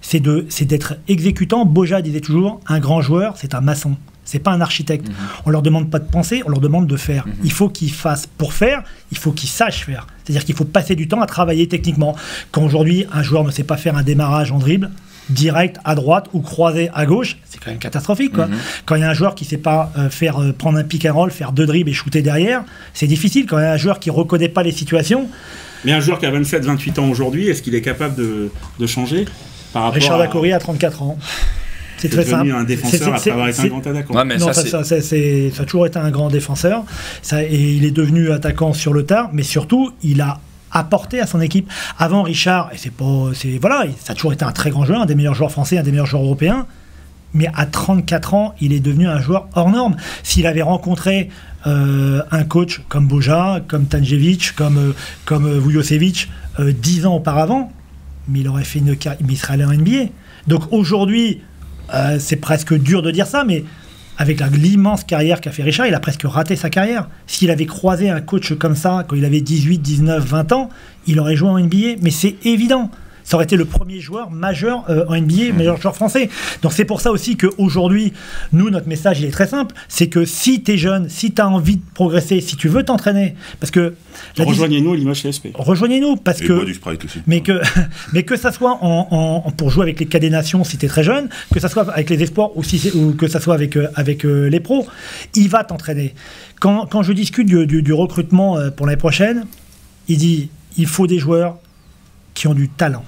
c'est d'être exécutant. Boja disait toujours, un grand joueur, c'est un maçon. C'est pas un architecte. On leur demande pas de penser, on leur demande de faire. Il faut qu'ils fassent pour faire, il faut qu'ils sachent faire. C'est-à-dire qu'il faut passer du temps à travailler techniquement. Quand aujourd'hui, un joueur ne sait pas faire un démarrage en dribble, direct à droite ou croisé à gauche, c'est quand même catastrophique, quoi. Quand il y a un joueur qui ne sait pas prendre un pick and roll, faire 2 dribbles et shooter derrière, c'est difficile. Quand il y a un joueur qui ne reconnaît pas les situations... Mais un joueur qui a 27-28 ans aujourd'hui, est-ce qu'il est capable de changer par rapport Richard Lacouri a 34 ans. C'est très simple. C'est devenu un défenseur après avoir été un grand attaquant. Ouais, mais non, ça a toujours été un grand défenseur. Et il est devenu attaquant sur le tard, mais surtout, il a apporté à son équipe. Avant, Richard, et ça a toujours été un très grand joueur, un des meilleurs joueurs français, un des meilleurs joueurs européens. Mais à 34 ans, il est devenu un joueur hors norme. S'il avait rencontré un coach comme Boja, comme Tanjevic, comme Vujocevic 10 ans auparavant, mais il aurait fait une carrière, mais il serait allé en NBA. Donc aujourd'hui, c'est presque dur de dire ça, mais avec l'immense carrière qu'a fait Richard, il a presque raté sa carrière. S'il avait croisé un coach comme ça, quand il avait 18, 19, 20 ans, il aurait joué en NBA, mais c'est évident. Ça aurait été le premier joueur majeur en NBA, meilleur joueur français. Donc c'est pour ça aussi qu'aujourd'hui, nous, notre message, il est très simple. C'est que si tu es jeune, si tu as envie de progresser, si tu veux t'entraîner, parce que... Rejoignez-nous à Limoges CSP. Rejoignez-nous, parce que... Du Sprite aussi. Mais que ça soit pour jouer avec les cadets nations si tu es très jeune, que ça soit avec les espoirs ou que ça soit avec les pros, il va t'entraîner. Quand je discute du recrutement pour l'année prochaine, il dit, il faut des joueurs qui ont du talent.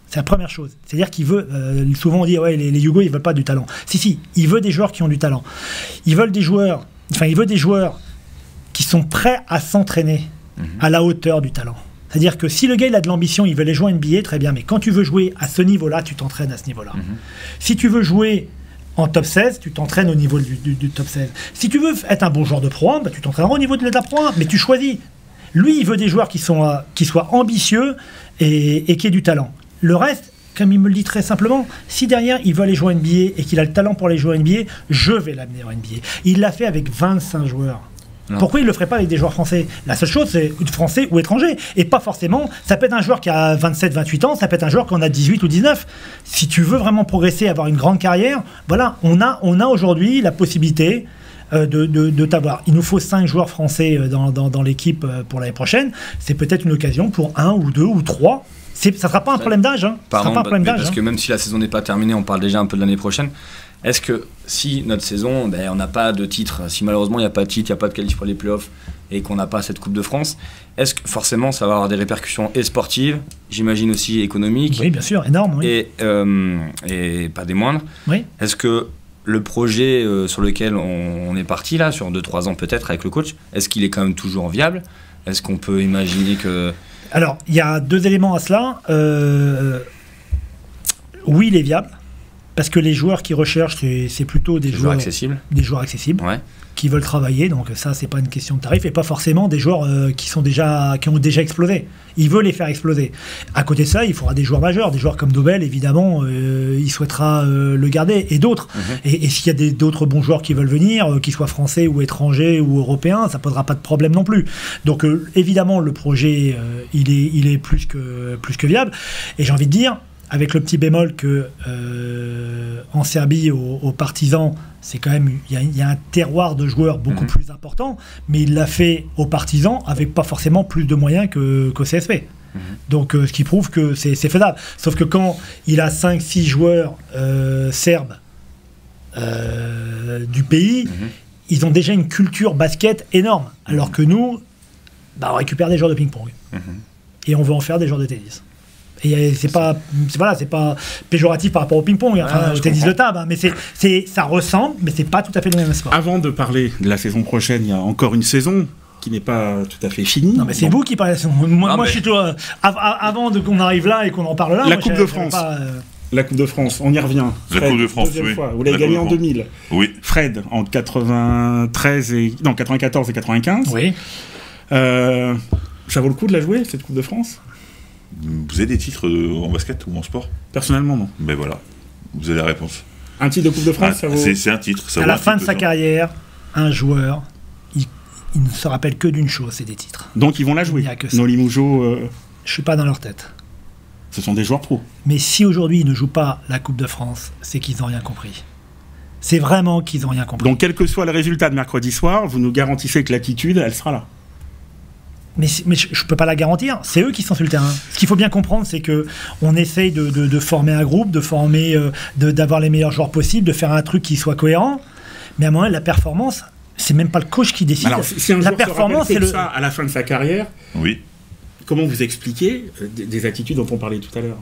C'est la première chose. C'est-à-dire qu'il veut... souvent on dit, ouais, les Yougos, ils ne veulent pas du talent. Si, il veut des joueurs qui ont du talent. Il veut des joueurs qui sont prêts à s'entraîner à la hauteur du talent. C'est-à-dire que si le gars il a de l'ambition, il veut aller jouer en NBA, très bien, mais quand tu veux jouer à ce niveau-là, tu t'entraînes à ce niveau-là. Si tu veux jouer en top 16, tu t'entraînes au niveau du top 16. Si tu veux être un bon joueur de Pro 1, tu t'entraîneras au niveau de la Pro 1, mais tu choisis. Lui, il veut des joueurs qui soient ambitieux et qui aient du talent. Le reste, comme il me le dit très simplement, si derrière il veut aller jouer en NBA et qu'il a le talent pour aller jouer en NBA, je vais l'amener en NBA. Il l'a fait avec 25 joueurs. Non. Pourquoi il ne le ferait pas avec des joueurs français? La seule chose, c'est français ou étranger. Et pas forcément, ça peut être un joueur qui a 27, 28 ans, ça peut être un joueur qui en a 18 ou 19. Si tu veux vraiment progresser, avoir une grande carrière, voilà, on a aujourd'hui la possibilité de t'avoir. Il nous faut 5 joueurs français dans l'équipe pour l'année prochaine. C'est peut-être une occasion pour 1 ou 2 ou 3. Ça ne sera pas un problème d'âge. Parce que même si la saison n'est pas terminée, on parle déjà un peu de l'année prochaine. Est-ce que si notre saison, on n'a pas de titre, si malheureusement il n'y a pas de titre, il n'y a pas de qualif pour les playoffs et qu'on n'a pas cette Coupe de France, est-ce que forcément ça va avoir des répercussions et sportives, j'imagine aussi économiques? Oui, bien sûr, énorme. Oui. Et pas des moindres. Oui. Est-ce que le projet sur lequel on est parti là, sur 2-3 ans peut-être avec le coach, est-ce qu'il est quand même toujours viable? Est-ce qu'on peut imaginer que... Alors, il y a 2 éléments à cela. Oui, il est viable. Parce que les joueurs qui recherchent, c'est plutôt des joueurs accessibles. Des joueurs accessibles. Ouais. Qui veulent travailler, donc ça c'est pas une question de tarif, et pas forcément des joueurs qui ont déjà explosé. Il veut les faire exploser. À côté de ça, il faudra des joueurs majeurs, des joueurs comme Dobel, évidemment, il souhaitera le garder, et d'autres. Et s'il y a d'autres bons joueurs qui veulent venir, qu'ils soient français ou étrangers ou européens, ça posera pas de problème non plus. Donc évidemment, le projet, il est plus que viable. Et j'ai envie de dire, avec le petit bémol que en Serbie, aux Partisans, c'est quand même, il y a un terroir de joueurs beaucoup plus important, mais il l'a fait aux Partisans avec pas forcément plus de moyens qu'au CSP. Donc ce qui prouve que c'est faisable. Sauf que quand il a 5-6 joueurs serbes du pays, ils ont déjà une culture basket énorme, alors que nous, on récupère des joueurs de ping-pong. Et on veut en faire des joueurs de tennis. Et c'est pas péjoratif par rapport au ping-pong, au tennis de table, mais ça ressemble, mais c'est pas tout à fait le même sport. Avant de parler de la saison prochaine, il y a encore une saison qui n'est pas tout à fait finie. Non, mais c'est vous qui parlez de la saison. Moi, je suis toi. Avant qu'on arrive là et qu'on en parle là. La Coupe de France. La Coupe de France, on y revient. Fred, la Coupe de France, oui. Fois. Vous l'avez gagnée en 2000. Oui. Fred, en 94 et 95. Oui. Ça vaut le coup de la jouer, cette Coupe de France ? Vous avez des titres en basket ou en sport ? Personnellement, non. Mais voilà, vous avez la réponse. Un titre de Coupe de France, ça vaut... C'est un titre. Ça à la fin de sa carrière, un joueur, il ne se rappelle que d'une chose, c'est des titres. Donc ils vont la jouer. Il n'y a que ça. Noli Mujo... Je suis pas dans leur tête. Ce sont des joueurs pros. Mais si aujourd'hui ils ne jouent pas la Coupe de France, c'est qu'ils n'ont rien compris. C'est vraiment qu'ils n'ont rien compris. Donc quel que soit le résultat de mercredi soir, vous nous garantissez que l'attitude, elle sera là. Mais je ne peux pas la garantir, c'est eux qui sont sur le terrain. Ce qu'il faut bien comprendre, c'est qu'on essaye de former un groupe, d'avoir les meilleurs joueurs possibles, de faire un truc qui soit cohérent, mais à un moment, la performance, c'est même pas le coach qui décide. Alors, si un la joueur performance, c'est ça à la fin de sa carrière, oui. Comment vous expliquez des attitudes dont on parlait tout à l'heure ?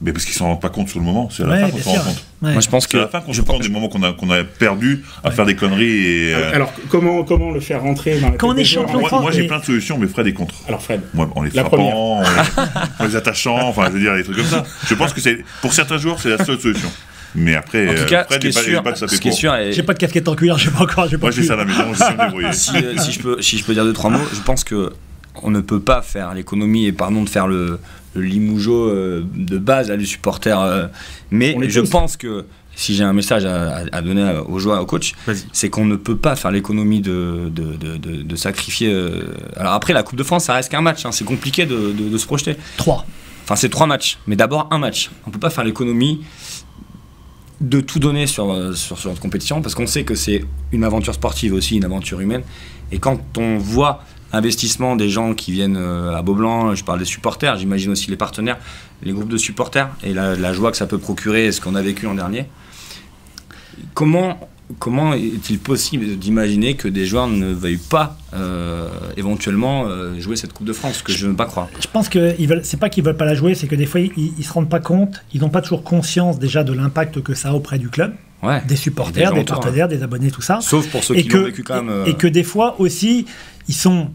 Mais parce qu'ils s'en rendent pas compte sur le moment, c'est à la fin qu'on s'en rend compte. Ouais. Moi, je pense que c'est à la fin qu'on se rend des moments qu'on a perdu à faire des conneries. Et, Alors, comment le faire rentrer dans la quand on est champion de France, moi, j'ai plein de solutions, mais Fred est contre. Alors, Fred, moi, en les frappant, en les attachant, enfin, je veux dire, des trucs comme ça. Je pense que pour certains joueurs, c'est la seule solution. Mais après, en tout cas, Fred n'est pas de sa ce sûr, j'ai pas de casquette en cuir, j'ai pas encore. Moi, j'ai ça à la maison, je sais me débrouiller. si je peux dire 2-3 mots, je pense que on ne peut pas faire l'économie et pardon de faire le limoujo de base à les supporters, mais je pense que si j'ai un message à donner aux joueurs, aux coachs, c'est qu'on ne peut pas faire l'économie de sacrifier. Alors après, la Coupe de France, ça reste qu'un match, hein, c'est compliqué de se projeter. 3. Enfin, c'est 3 matchs, mais d'abord un match. On ne peut pas faire l'économie de tout donner sur notre compétition, parce qu'on sait que c'est une aventure sportive aussi, une aventure humaine. Et quand on voit investissement des gens qui viennent à Beaublanc, je parle des supporters, j'imagine aussi les partenaires, les groupes de supporters, et la joie que ça peut procurer, ce qu'on a vécu l'an dernier. Comment est-il possible d'imaginer que des joueurs ne veuillent pas éventuellement jouer cette Coupe de France, que je ne veux pas croire. Je pense que c'est pas qu'ils veulent pas la jouer, c'est que des fois ils se rendent pas compte, ils n'ont pas toujours conscience déjà de l'impact que ça a auprès du club, des supporters, des partenaires, des abonnés, tout ça. Sauf pour ceux qui l'ont vécu quand même. Et que des fois aussi, ils sont...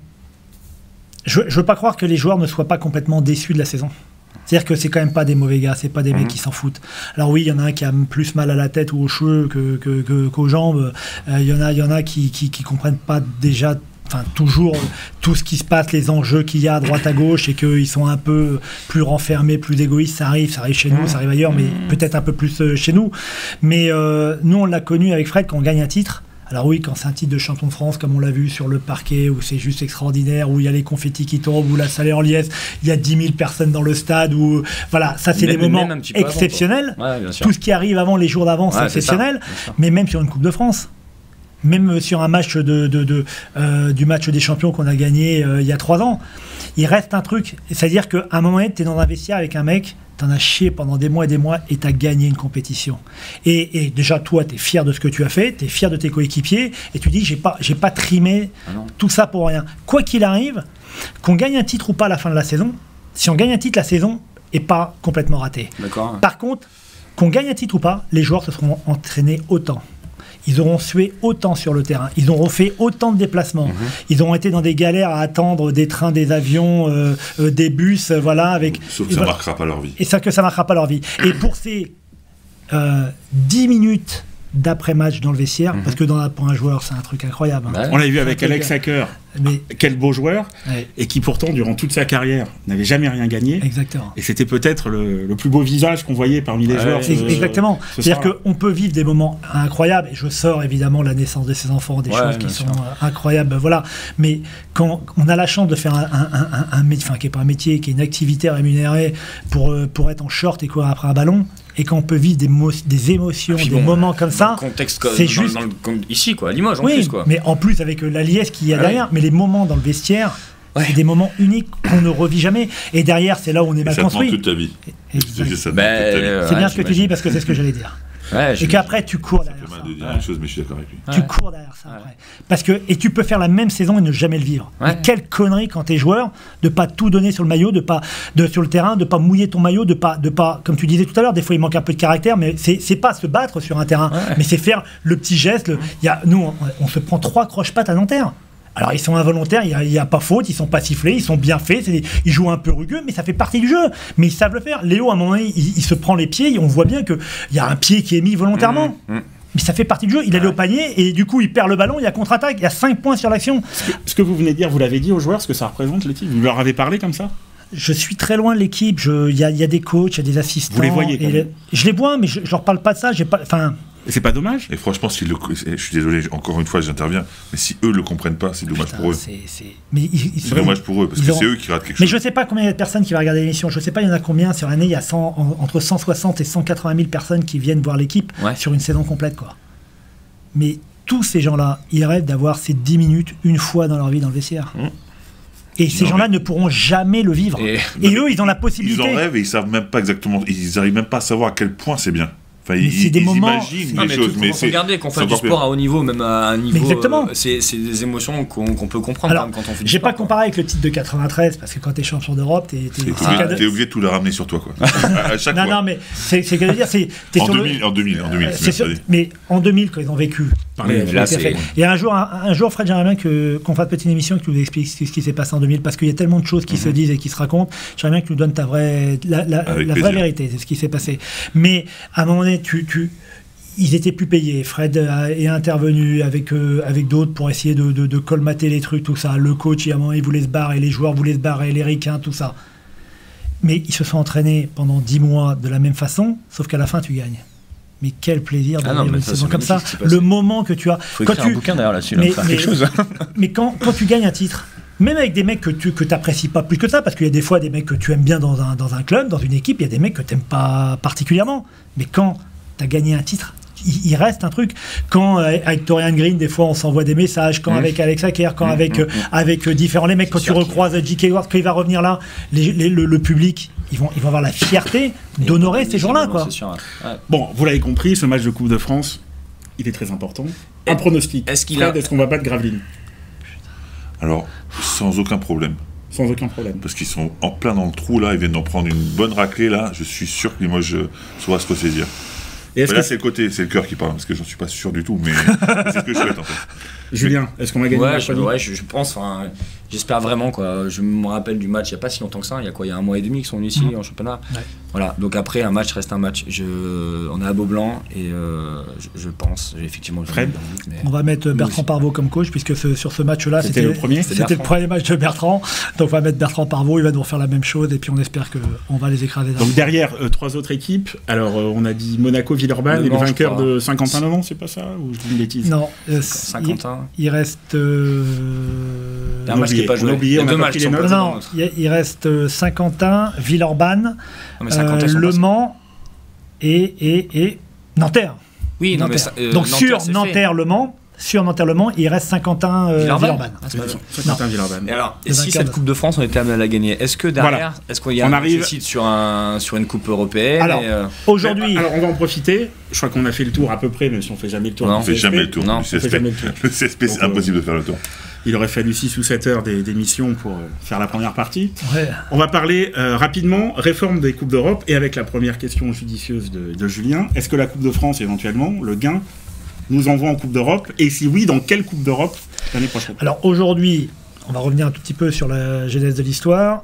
Je veux pas croire que les joueurs ne soient pas complètement déçus de la saison. C'est-à-dire que c'est quand même pas des mauvais gars, c'est pas des mecs qui s'en foutent. Alors oui, il y en a un qui a plus mal à la tête ou aux cheveux qu'aux jambes. Il y en a qui comprennent pas déjà, enfin toujours tout ce qui se passe, les enjeux qu'il y a à droite à gauche, et qu'ils sont un peu plus renfermés, plus égoïstes. Ça arrive chez nous, ça arrive ailleurs, mais peut-être un peu plus chez nous. Mais nous, on l'a connu avec Fred quand on gagne un titre. Alors oui, quand c'est un titre de champion de France, comme on l'a vu sur le parquet, où c'est juste extraordinaire, où il y a les confettis qui tombent, où la salle est en liesse, il y a 10 000 personnes dans le stade, où voilà, ça c'est des moments exceptionnels. Tout ce qui arrive avant, les jours d'avant, c'est exceptionnel. Mais même sur une Coupe de France, même sur un match du match des champions qu'on a gagné il y a 3 ans, il reste un truc. C'est-à-dire qu'à un moment donné, tu es dans un vestiaire avec un mec, t'en as chié pendant des mois et t'as gagné une compétition. Et déjà, toi, t'es fier de ce que tu as fait, t'es fier de tes coéquipiers, et tu dis, j'ai pas trimé tout ça pour rien. Quoi qu'il arrive, qu'on gagne un titre ou pas à la fin de la saison, si on gagne un titre, la saison est pas complètement ratée. D'accord. Par contre, qu'on gagne un titre ou pas, les joueurs se seront entraînés autant. Ils auront sué autant sur le terrain. Ils auront fait autant de déplacements. Ils auront été dans des galères à attendre des trains, des avions, des bus, voilà. Sauf que ça ne marquera pas leur vie. Et ça marquera pas leur vie. Et pour ces 10 minutes d'après-match dans le vestiaire, parce que pour un joueur, c'est un truc incroyable. Hein. On l'a vu avec Alex Hacker, quel beau joueur, et qui pourtant, durant toute sa carrière, n'avait jamais rien gagné. Exactement. Et c'était peut-être le plus beau visage qu'on voyait parmi les joueurs. Exactement. C'est-à-dire qu'on peut vivre des moments incroyables, et je sors évidemment la naissance de ses enfants, des choses qui sont incroyables, voilà. Mais quand on a la chance de faire un métier, enfin qui n'est pas un métier, qui est une activité rémunérée pour être en short et courir après un ballon, et quand on peut vivre des émotions, des moments comme ça, c'est juste ici quoi, à Limoges en plus quoi. Mais en plus avec la liesse qu'il y a derrière, mais les moments dans le vestiaire, c'est des moments uniques qu'on ne revit jamais. Et derrière, c'est là où on est mal construit. Ça te manque toute ta vie. C'est bien ce que tu dis parce que c'est ce que j'allais dire. Et qu'après tu cours derrière ça. De dire une chose, mais je suis d'accord avec lui. Tu cours derrière ça après. Parce que et tu peux faire la même saison et ne jamais le vivre. Mais quelle connerie quand t'es joueur de pas tout donner sur le maillot, sur le terrain, de pas mouiller ton maillot, de pas comme tu disais tout à l'heure, des fois il manque un peu de caractère, mais c'est pas se battre sur un terrain, mais c'est faire le petit geste. Nous on se prend 3 croche-pattes à Nanterre. Alors ils sont involontaires, il n'y a pas faute, ils sont pas sifflés, ils sont bien faits, ils jouent un peu rugueux, mais ça fait partie du jeu. Mais ils savent le faire. Léo, à un moment donné, il se prend les pieds, on voit bien qu'il y a un pied qui est mis volontairement. Mais ça fait partie du jeu, il allait au panier et du coup il perd le ballon, il y a contre-attaque, il y a 5 points sur l'action. Ce que vous venez de dire, vous l'avez dit aux joueurs, ce que ça représente l'équipe, vous leur avez parlé comme ça? Je suis très loin de l'équipe, il y a des coachs, il y a des assistants. Vous les voyez quand même. Je les vois, mais je leur parle pas de ça, Et c'est pas dommage? Et franchement, je suis désolé, encore une fois, j'interviens, mais si eux le comprennent pas, c'est dommage pour eux. C'est dommage pour eux, parce que c'est eux qui ratent quelque chose. Mais je sais pas combien il y a de personnes qui vont regarder l'émission. Je sais pas, il y en a combien sur l'année. Il y a entre 160 et 180 000 personnes qui viennent voir l'équipe sur une saison complète, quoi. Mais tous ces gens-là, ils rêvent d'avoir ces 10 minutes une fois dans leur vie dans le vestiaire. Et ces gens-là ne pourront jamais le vivre. Et eux, ils ont la possibilité. Ils en rêvent et ils savent même pas exactement. Ils arrivent même pas à savoir à quel point c'est bien. Enfin, c'est des moments. Imaginent des choses, mais regardez qu'on fait du sport à haut niveau, même à un niveau. Exactement. C'est des émotions qu'on peut comprendre. Alors, quand on fait du j'ai sport, pas comparé avec le titre de 93 parce que quand t'es champion d'Europe, t'es obligé de tout le ramener sur toi, quoi. À chaque fois. Non, mais c'est ce que je veux dire, en 2000. Mais en 2000, quand ils ont vécu. Et un jour, Fred, j'aimerais bien qu'on fasse une petite émission qui nous explique ce qui s'est passé en 2000 parce qu'il y a tellement de choses qui se disent et qui se racontent. J'aimerais bien que tu nous donnes la vraie vérité de ce qui s'est passé. Mais à un moment donné, ils étaient plus payés. Fred est intervenu avec d'autres pour essayer de colmater les trucs, tout ça. Le coach, à un moment, il voulait se barrer, les joueurs voulaient se barrer, les ricains, tout ça. Mais ils se sont entraînés pendant 10 mois de la même façon, sauf qu'à la fin, tu gagnes. Mais quel plaisir de vivre une saison comme ça. Le moment que tu as... Il faut écrire un bouquin derrière là-dessus, faire quelque chose. Mais quand tu gagnes un titre, même avec des mecs que tu n'apprécies pas plus que ça, parce qu'il y a des fois des mecs que tu aimes bien dans un club, dans une équipe, il y a des mecs que tu n'aimes pas particulièrement. Mais quand tu as gagné un titre, il reste un truc. Quand avec Torian Green, des fois on s'envoie des messages, quand avec Alex Hacker, quand avec différents les mecs, quand tu recroises J.K. Ward, quand il va revenir là, le public, ils vont avoir la fierté d'honorer ces gens-là, quoi. Bon, vous l'avez compris, ce match de Coupe de France, il est très important. Un pronostic. Est-ce qu'on va battre Gravelines? Alors, sans aucun problème. Sans aucun problème. Parce qu'ils sont en plein dans le trou, là, ils viennent d'en prendre une bonne raclée, là. Je suis sûr que Limoges saura se ressaisir. Et là, c'est le cœur qui parle, parce que j'en suis pas sûr du tout, mais c'est ce que je souhaite, en fait. Julien, est-ce qu'on va gagner? Je pense, j'espère vraiment, quoi. Je me rappelle du match il n'y a pas si longtemps que ça, il y a un mois et demi qu'ils sont venus ici en championnat. Voilà, donc après, un match reste un match. On est à Beaublanc et je pense, effectivement, Fred, on va mettre Bertrand Parvaux comme coach, puisque sur ce match-là, c'était le premier match de Bertrand. Donc on va mettre Bertrand Parvaux, il va nous refaire la même chose, et puis on espère qu'on va les écraser. Donc derrière, 3 autres équipes. Alors, on a dit Monaco, Villeurbanne, et le vainqueur de Saint-Quentin-Novant, c'est pas ça? Ou je dis une bêtise? Non, Saint-Quentin. Il reste. Un match qui n'est pas joué. Il reste Saint-Quentin, Villeurbanne, Le Mans et Nanterre. Oui, non, mais donc sur Nanterre-Le Mans. Sur Nanterre-Le Mans, il reste Saint-Quentin-Villeurbanne. Saint-Quentin-Villeurbanne. Et alors, si cette Coupe de France, on était amené à la gagner, est-ce que derrière, est-ce qu'il y a un déficit sur une Coupe européenne? Alors, aujourd'hui... Alors, on va en profiter. Je crois qu'on a fait le tour à peu près, même si on ne fait jamais le tour. On ne fait jamais le tour. Le CSP, c'est impossible de faire le tour. Il aurait fallu 6 ou 7 heures d'émission pour faire la première partie. Ouais. On va parler rapidement réforme des Coupes d'Europe, et avec la première question judicieuse de Julien. Est-ce que la Coupe de France, éventuellement, le gain, nous envoie en Coupe d'Europe? Et si oui, dans quelle Coupe d'Europe l'année prochaine? Alors aujourd'hui, on va revenir un tout petit peu sur la genèse de l'histoire.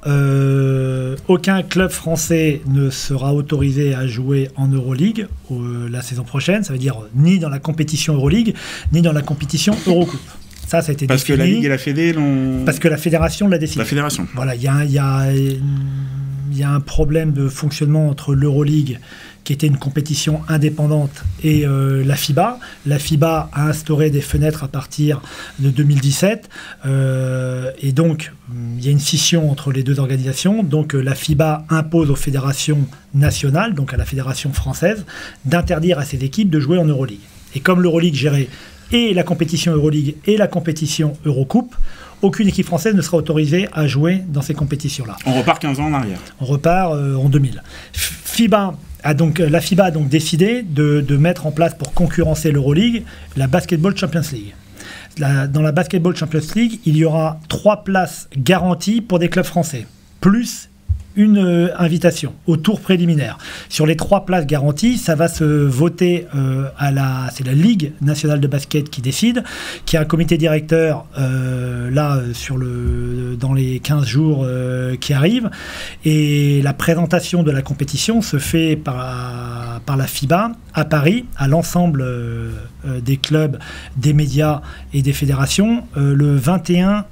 Aucun club français ne sera autorisé à jouer en Euroleague la saison prochaine. Ça veut dire ni dans la compétition Euroleague, ni dans la compétition Eurocoupe. Ça a été parce défini. Que la Ligue et la Fédé l'ont... Parce que la fédération l'a décidé. La fédération. Voilà, il y a un problème de fonctionnement entre l'Euroleague, qui était une compétition indépendante, et la FIBA. La FIBA a instauré des fenêtres à partir de 2017. Et donc, il y a une scission entre les deux organisations. Donc, la FIBA impose aux fédérations nationales, donc à la fédération française, d'interdire à ses équipes de jouer en Euroleague. Et comme l'Euroleague gérait et la compétition Euroleague et la compétition Eurocoupe, aucune équipe française ne sera autorisée à jouer dans ces compétitions-là. On repart 15 ans en arrière. On repart en 2000. La FIBA a donc décidé de mettre en place, pour concurrencer l'Euroleague, la Basketball Champions League. Dans la Basketball Champions League, il y aura 3 places garanties pour des clubs français, plus une invitation au tour préliminaire. Sur les 3 places garanties, ça va se voter c'est la Ligue nationale de basket qui décide, qui a un comité directeur dans les 15 jours qui arrivent, et la présentation de la compétition se fait par la FIBA à Paris, à l'ensemble des clubs, des médias et des fédérations, le 21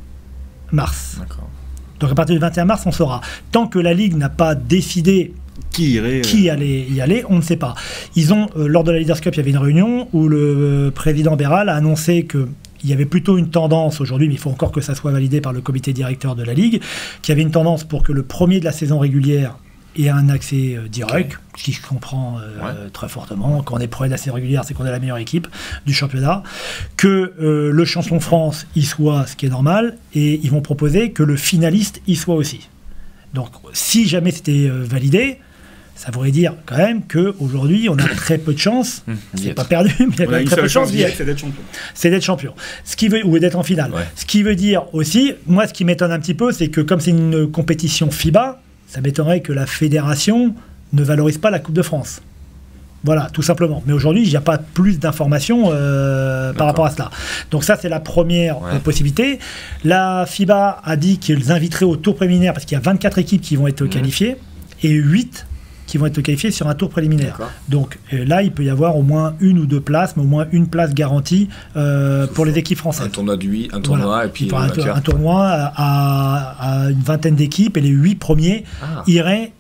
mars. D'accord. Donc à partir du 21 mars, on saura. Tant que la Ligue n'a pas décidé qui allait y aller, on ne sait pas. Lors de la Leaders Cup, il y avait une réunion où le président Béral a annoncé qu'il y avait plutôt une tendance aujourd'hui, mais il faut encore que ça soit validé par le comité directeur de la Ligue, qu'il y avait une tendance pour que le premier de la saison régulière ait un accès direct, ce qui se comprend très fortement. Quand on est premier de la saison régulière, c'est qu'on est la meilleure équipe du championnat. Que le champion de France y soit, ce qui est normal, et ils vont proposer que le finaliste y soit aussi. Donc, si jamais c'était validé, ça voudrait dire quand même qu'aujourd'hui, on a très peu de chance. C'est pas perdu, mais il y a quand même très peu de chance d'y être. C'est d'être champion. C'est d'être champion. Ou d'être en finale. Ouais. Ce qui veut dire aussi, moi, ce qui m'étonne un petit peu, c'est que comme c'est une compétition FIBA, ça m'étonnerait que la fédération ne valorise pas la Coupe de France. Voilà, tout simplement. Mais aujourd'hui, il n'y a pas plus d'informations par rapport à cela. Donc ça, c'est la première possibilité. La FIBA a dit qu'ils inviteraient au tour préliminaire, parce qu'il y a 24 équipes qui vont être qualifiées, et 8 qui vont être qualifiés sur un tour préliminaire. D'accord. Donc là, il peut y avoir au moins 1 ou 2 places, mais au moins une place garantie pour les équipes françaises. Un tournoi et puis un tournoi à une vingtaine d'équipes, et les 8 premiers iraient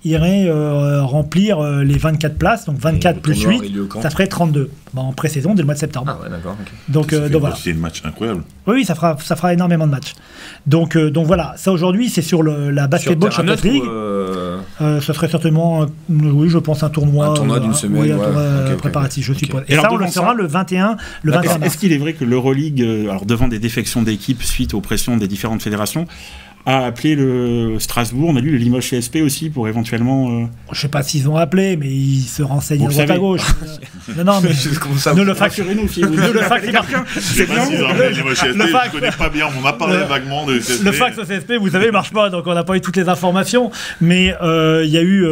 remplir les 24 places, donc 24 plus 8, ça ferait 32. En pré-saison dès le mois de septembre. Ah ouais, d'accord. Okay. Donc voilà. C'est un match incroyable. Oui, ça fera énormément de matchs. Donc voilà, ça aujourd'hui, c'est sur la Basketball Champions League. Ça serait certainement, oui, je pense, un tournoi. Un tournoi d'une semaine. Oui, un tournoi préparatif, je suppose. Et ça, on le saura le 21 mars. Est-ce qu'il est vrai que l'Euroleague, alors devant des défections d'équipes suite aux pressions des différentes fédérations, a appelé le Strasbourg, on a lu le Limoges CSP aussi pour éventuellement... Je ne sais pas s'ils ont appelé, mais ils se renseignent à droite à gauche. Non, mais ne le facturez-nous, si vous ne le facturez quelqu'un. C'est bien, Limoges CSP, je ne connais pas bien, on m'a parlé vaguement de CSP. Le fax au CSP, vous savez, ne marche pas, donc on n'a pas eu toutes les informations, mais il y a eu...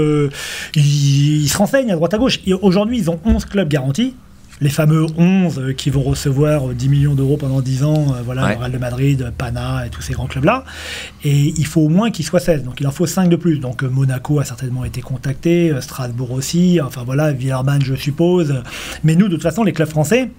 ils se renseignent à droite à gauche. Et aujourd'hui, ils ont 11 clubs garantis. Les fameux 11 qui vont recevoir 10 millions d'euros pendant 10 ans, le Real de Madrid, Pana et tous ces grands clubs-là. Et il faut au moins qu'ils soient 16, donc il en faut 5 de plus. Donc Monaco a certainement été contacté, Strasbourg aussi, enfin voilà, Villeurbanne je suppose. Mais nous, de toute façon, les clubs français,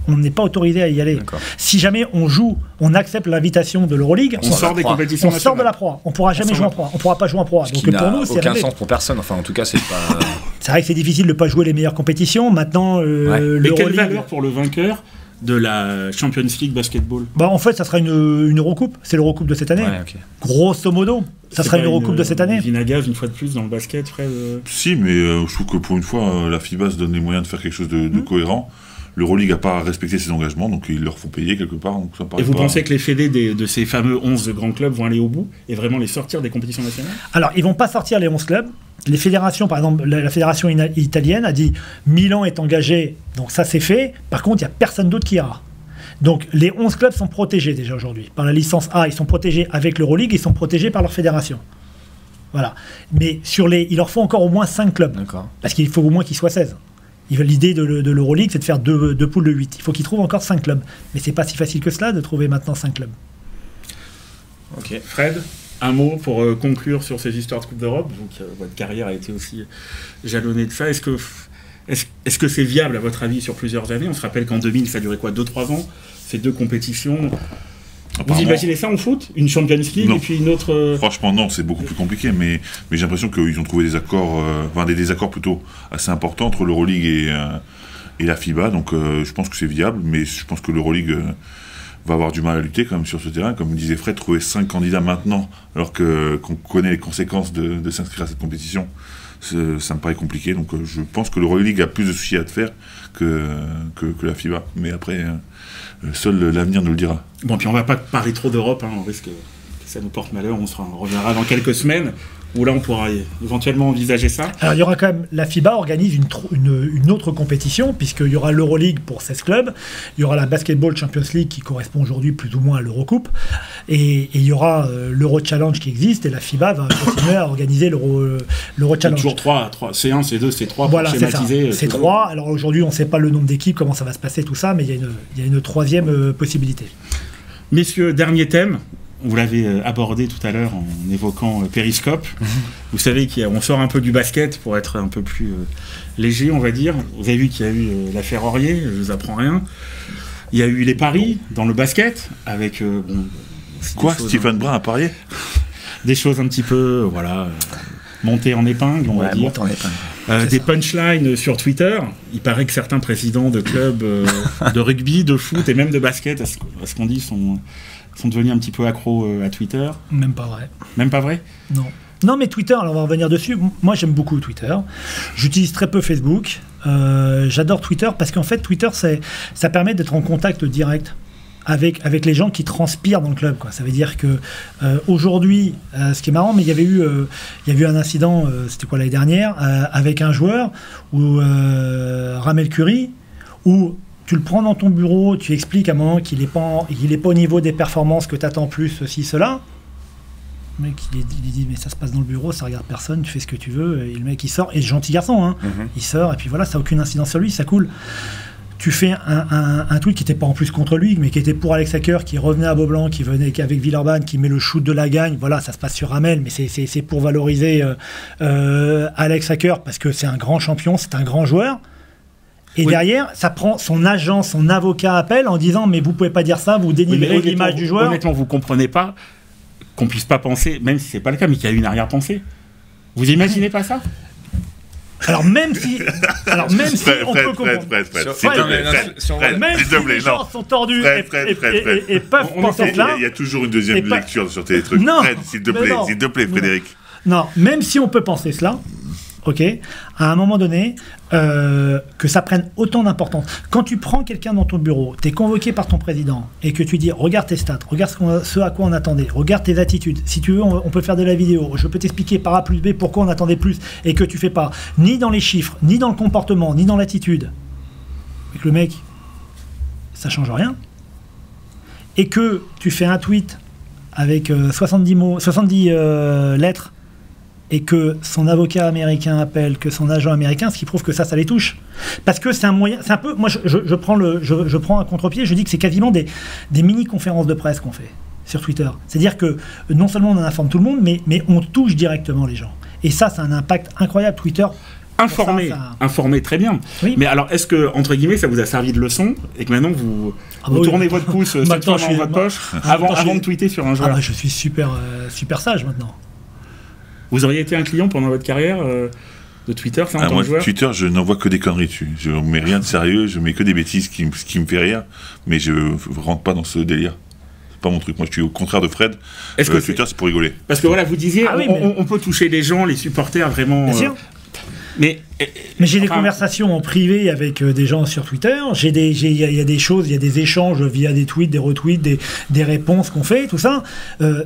on n'est pas autorisé à y aller. D'accord. Si jamais on joue, on accepte l'invitation de l'Euroleague, on sort des compétitions nationales. On sort de la Pro. On ne pourra jamais jouer en Pro. On ne pourra pas jouer en Pro. Donc pour nous, c'est aucun sens pour personne. Enfin, en tout cas, c'est pas... C'est vrai que c'est difficile de ne pas jouer les meilleures compétitions. Maintenant, mais quelle valeur pour le vainqueur de la Champions League Basketball? En fait, ça sera une Eurocoupe. C'est l'Eurocoupe de cette année. Grosso modo, ça sera une Eurocoupe de cette année. Vinagaz, une fois de plus, dans le basket, Fred. Si, mais je trouve que pour une fois, la FIBA se donne les moyens de faire quelque chose de cohérent. L'Euroleague n'a pas respecté ses engagements, donc ils leur font payer quelque part. Donc ça et vous pensez que les fédés de ces fameux 11 grands clubs vont aller au bout et vraiment les sortir des compétitions nationales? Alors, ils ne vont pas sortir les 11 clubs. Les fédérations, par exemple, la fédération italienne a dit Milan est engagé, donc ça c'est fait. Par contre, il n'y a personne d'autre qui ira. Donc les 11 clubs sont protégés déjà aujourd'hui. Par la licence A, ils sont protégés avec l'Euroleague, ils sont protégés par leur fédération. Voilà. Mais il leur faut encore au moins 5 clubs. D'accord. Parce qu'il faut au moins qu'ils soient 16. L'idée de l'Euroleague, c'est de faire deux poules de 8. Il faut qu'ils trouvent encore 5 clubs. Mais c'est pas si facile que cela de trouver maintenant 5 clubs. Ok. Fred, un mot pour conclure sur ces histoires de Coupe d'Europe. Donc votre carrière a été aussi jalonnée de ça. Est-ce que c'est viable à votre avis sur plusieurs années? On se rappelle qu'en 2000, ça durait quoi, 2-3 ans, ces 2 compétitions. Vous imaginez ça en foot? Une Champions League non. Et puis une autre... Franchement, non, c'est beaucoup plus compliqué, mais j'ai l'impression qu'ils ont trouvé des accords, des désaccords plutôt assez importants entre l'Euroleague et la FIBA, donc je pense que c'est viable, mais je pense que l'Euroleague va avoir du mal à lutter quand même sur ce terrain. Comme vous disait Fred, trouver 5 candidats maintenant, alors qu'on connaît les conséquences de s'inscrire à cette compétition, ça me paraît compliqué, donc je pense que l'Euroleague a plus de soucis à faire que la FIBA, mais après... seul l'avenir nous le dira. Bon, puis on va pas parler trop d'Europe, on risque que ça nous porte malheur. On reviendra dans quelques semaines où là on pourra éventuellement envisager ça. Alors il y aura quand même, la FIBA organise une autre compétition, puisqu'il y aura l'Euroleague pour 16 clubs, il y aura la Basketball Champions League qui correspond aujourd'hui plus ou moins à l'Eurocoupe, et il y aura l'Euro Challenge qui existe, et la FIBA va continuer à organiser l'Euro Challenge. Toujours 3, C1, C2, C3 voilà, pour schématiser. C'est 3, alors aujourd'hui on ne sait pas le nombre d'équipes, comment ça va se passer, tout ça, mais il y a une troisième possibilité. Messieurs, dernier thème. Vous l'avez abordé tout à l'heure en évoquant Periscope. Vous savez qu'on sort un peu du basket pour être un peu plus léger, on va dire. Vous avez vu qu'il y a eu l'affaire Aurier, je ne vous apprends rien. Il y a eu les paris dans le basket, avec... Quoi, Stephen Brun a parié? Des choses un petit peu, montées en épingle, on va dire. Des punchlines sur Twitter. Il paraît que certains présidents de clubs de rugby, de foot et même de basket, à ce qu'on dit, sont devenus un petit peu accros à Twitter. Même pas vrai. Même pas vrai? Non. Non, mais Twitter, alors on va revenir dessus. Moi, j'aime beaucoup Twitter. J'utilise très peu Facebook. J'adore Twitter parce qu'en fait, Twitter, ça permet d'être en contact direct avec les gens qui transpirent dans le club, quoi. Ça veut dire que aujourd'hui, ce qui est marrant, mais il y a eu un incident, c'était quoi l'année dernière, avec un joueur, Ramel Curry, où tu le prends dans ton bureau, tu expliques à un moment qu'il n'est pas au niveau des performances que tu attends plus, ceci, cela. Le mec, il dit, mais ça se passe dans le bureau, ça regarde personne, tu fais ce que tu veux. Et le mec, il sort, et gentil garçon, hein. Il sort, et puis voilà, ça n'a aucune incidence sur lui, ça coule. Tu fais un tweet qui n'était pas en plus contre lui, mais qui était pour Alex Hacker, qui revenait à Beaublanc, qui venait avec Villeurbanne, qui met le shoot de la gagne. Voilà, ça se passe sur Ramel, mais c'est pour valoriser Alex Hacker, parce que c'est un grand champion, c'est un grand joueur. Et derrière, ça prend son agent, son avocat appelle en disant, mais vous pouvez pas dire ça, vous dénigrez l'image du joueur. Honnêtement, vous comprenez pas qu'on puisse pas penser, même si c'est pas le cas, mais qu'il y a une arrière-pensée. Vous imaginez pas ça? Alors même si on peut comprendre. Même si les gens sont tordus et peuvent penser cela. Il y a toujours une deuxième lecture sur tes trucs. Fred, s'il te plaît, Frédéric. Non, même si on peut penser cela, ok, à un moment donné, que ça prenne autant d'importance. Quand tu prends quelqu'un dans ton bureau, tu es convoqué par ton président et que tu dis, regarde tes stats, regarde ce à quoi on attendait, regarde tes attitudes. Si tu veux, on peut faire de la vidéo. Je peux t'expliquer par A plus B pourquoi on attendait plus et que tu fais pas ni dans les chiffres, ni dans le comportement, ni dans l'attitude. Et que le mec, ça change rien. Et que tu fais un tweet avec 70 mots, 70 lettres, et que son avocat américain appelle, que son agent américain, ce qui prouve que ça les touche. Parce que c'est un moyen, c'est un peu, moi je prends un contre-pied, je dis que c'est quasiment des mini-conférences de presse qu'on fait sur Twitter. C'est-à-dire que non seulement on en informe tout le monde, mais on touche directement les gens. Et ça a un impact incroyable, Twitter. Informé très bien. Oui. Mais alors, est-ce que, entre guillemets, ça vous a servi de leçon et que maintenant vous tournez votre pouce cette fois dans votre poche avant de tweeter sur un joueur? Je suis super sage maintenant. Vous auriez été un client pendant votre carrière de Twitter, ça, en tant que joueur ? Twitter, je n'envoie que des conneries dessus. Je ne mets rien de sérieux, je mets que des bêtises qui me fait rire, mais je ne rentre pas dans ce délire. C'est pas mon truc. Moi, je suis au contraire de Fred. Twitter, c'est pour rigoler. Parce que voilà, vous disiez, on peut toucher les gens, les supporters, vraiment. Bien sûr. Mais j'ai des conversations en privé avec des gens sur Twitter. Il y a des choses, il y a des échanges via des tweets, des retweets, des réponses qu'on fait, tout ça.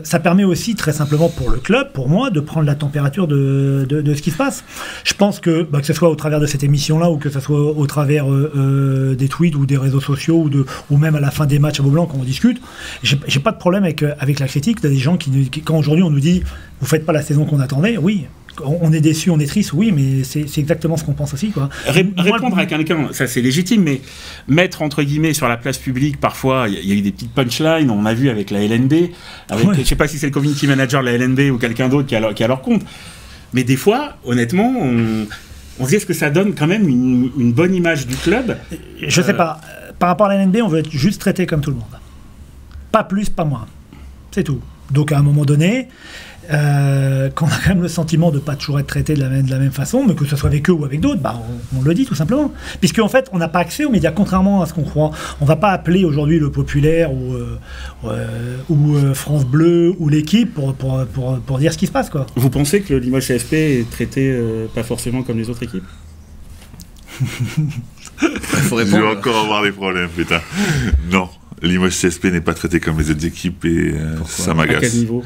Ça permet aussi très simplement pour le club, pour moi, de prendre la température de ce qui se passe. Je pense que ce soit au travers de cette émission-là ou que ce soit au travers des tweets ou des réseaux sociaux ou même à la fin des matchs à Beaublanc quand on discute, j'ai pas de problème avec la critique. Il y a des gens qui quand aujourd'hui on nous dit vous faites pas la saison qu'on attendait, oui. on est déçu, on est triste, oui, mais c'est exactement ce qu'on pense aussi, quoi. Répondre à quelqu'un, ça c'est légitime, mais mettre entre guillemets sur la place publique, parfois, il y a eu des petites punchlines, on a vu avec la LNB, je sais pas si c'est le community manager de la LNB ou quelqu'un d'autre qui a leur compte, mais des fois, honnêtement, on se dit, est-ce que ça donne quand même une bonne image du club? Je sais pas. Par rapport à la LNB, on veut être juste traité comme tout le monde. Pas plus, pas moins. C'est tout. Donc à un moment donné, qu'on a quand même le sentiment de ne pas toujours être traité de la même façon, mais que ce soit avec eux ou avec d'autres, on le dit tout simplement. Puisque en fait, on n'a pas accès aux médias, contrairement à ce qu'on croit. On ne va pas appeler aujourd'hui le Populaire ou France Bleu ou l'équipe pour dire ce qui se passe, quoi. Vous pensez que le Limoges CSP est traité pas forcément comme les autres équipes? Je vais encore avoir des problèmes, putain. Non, Limoges CSP n'est pas traité comme les autres équipes et ça m'agace. À quel niveau?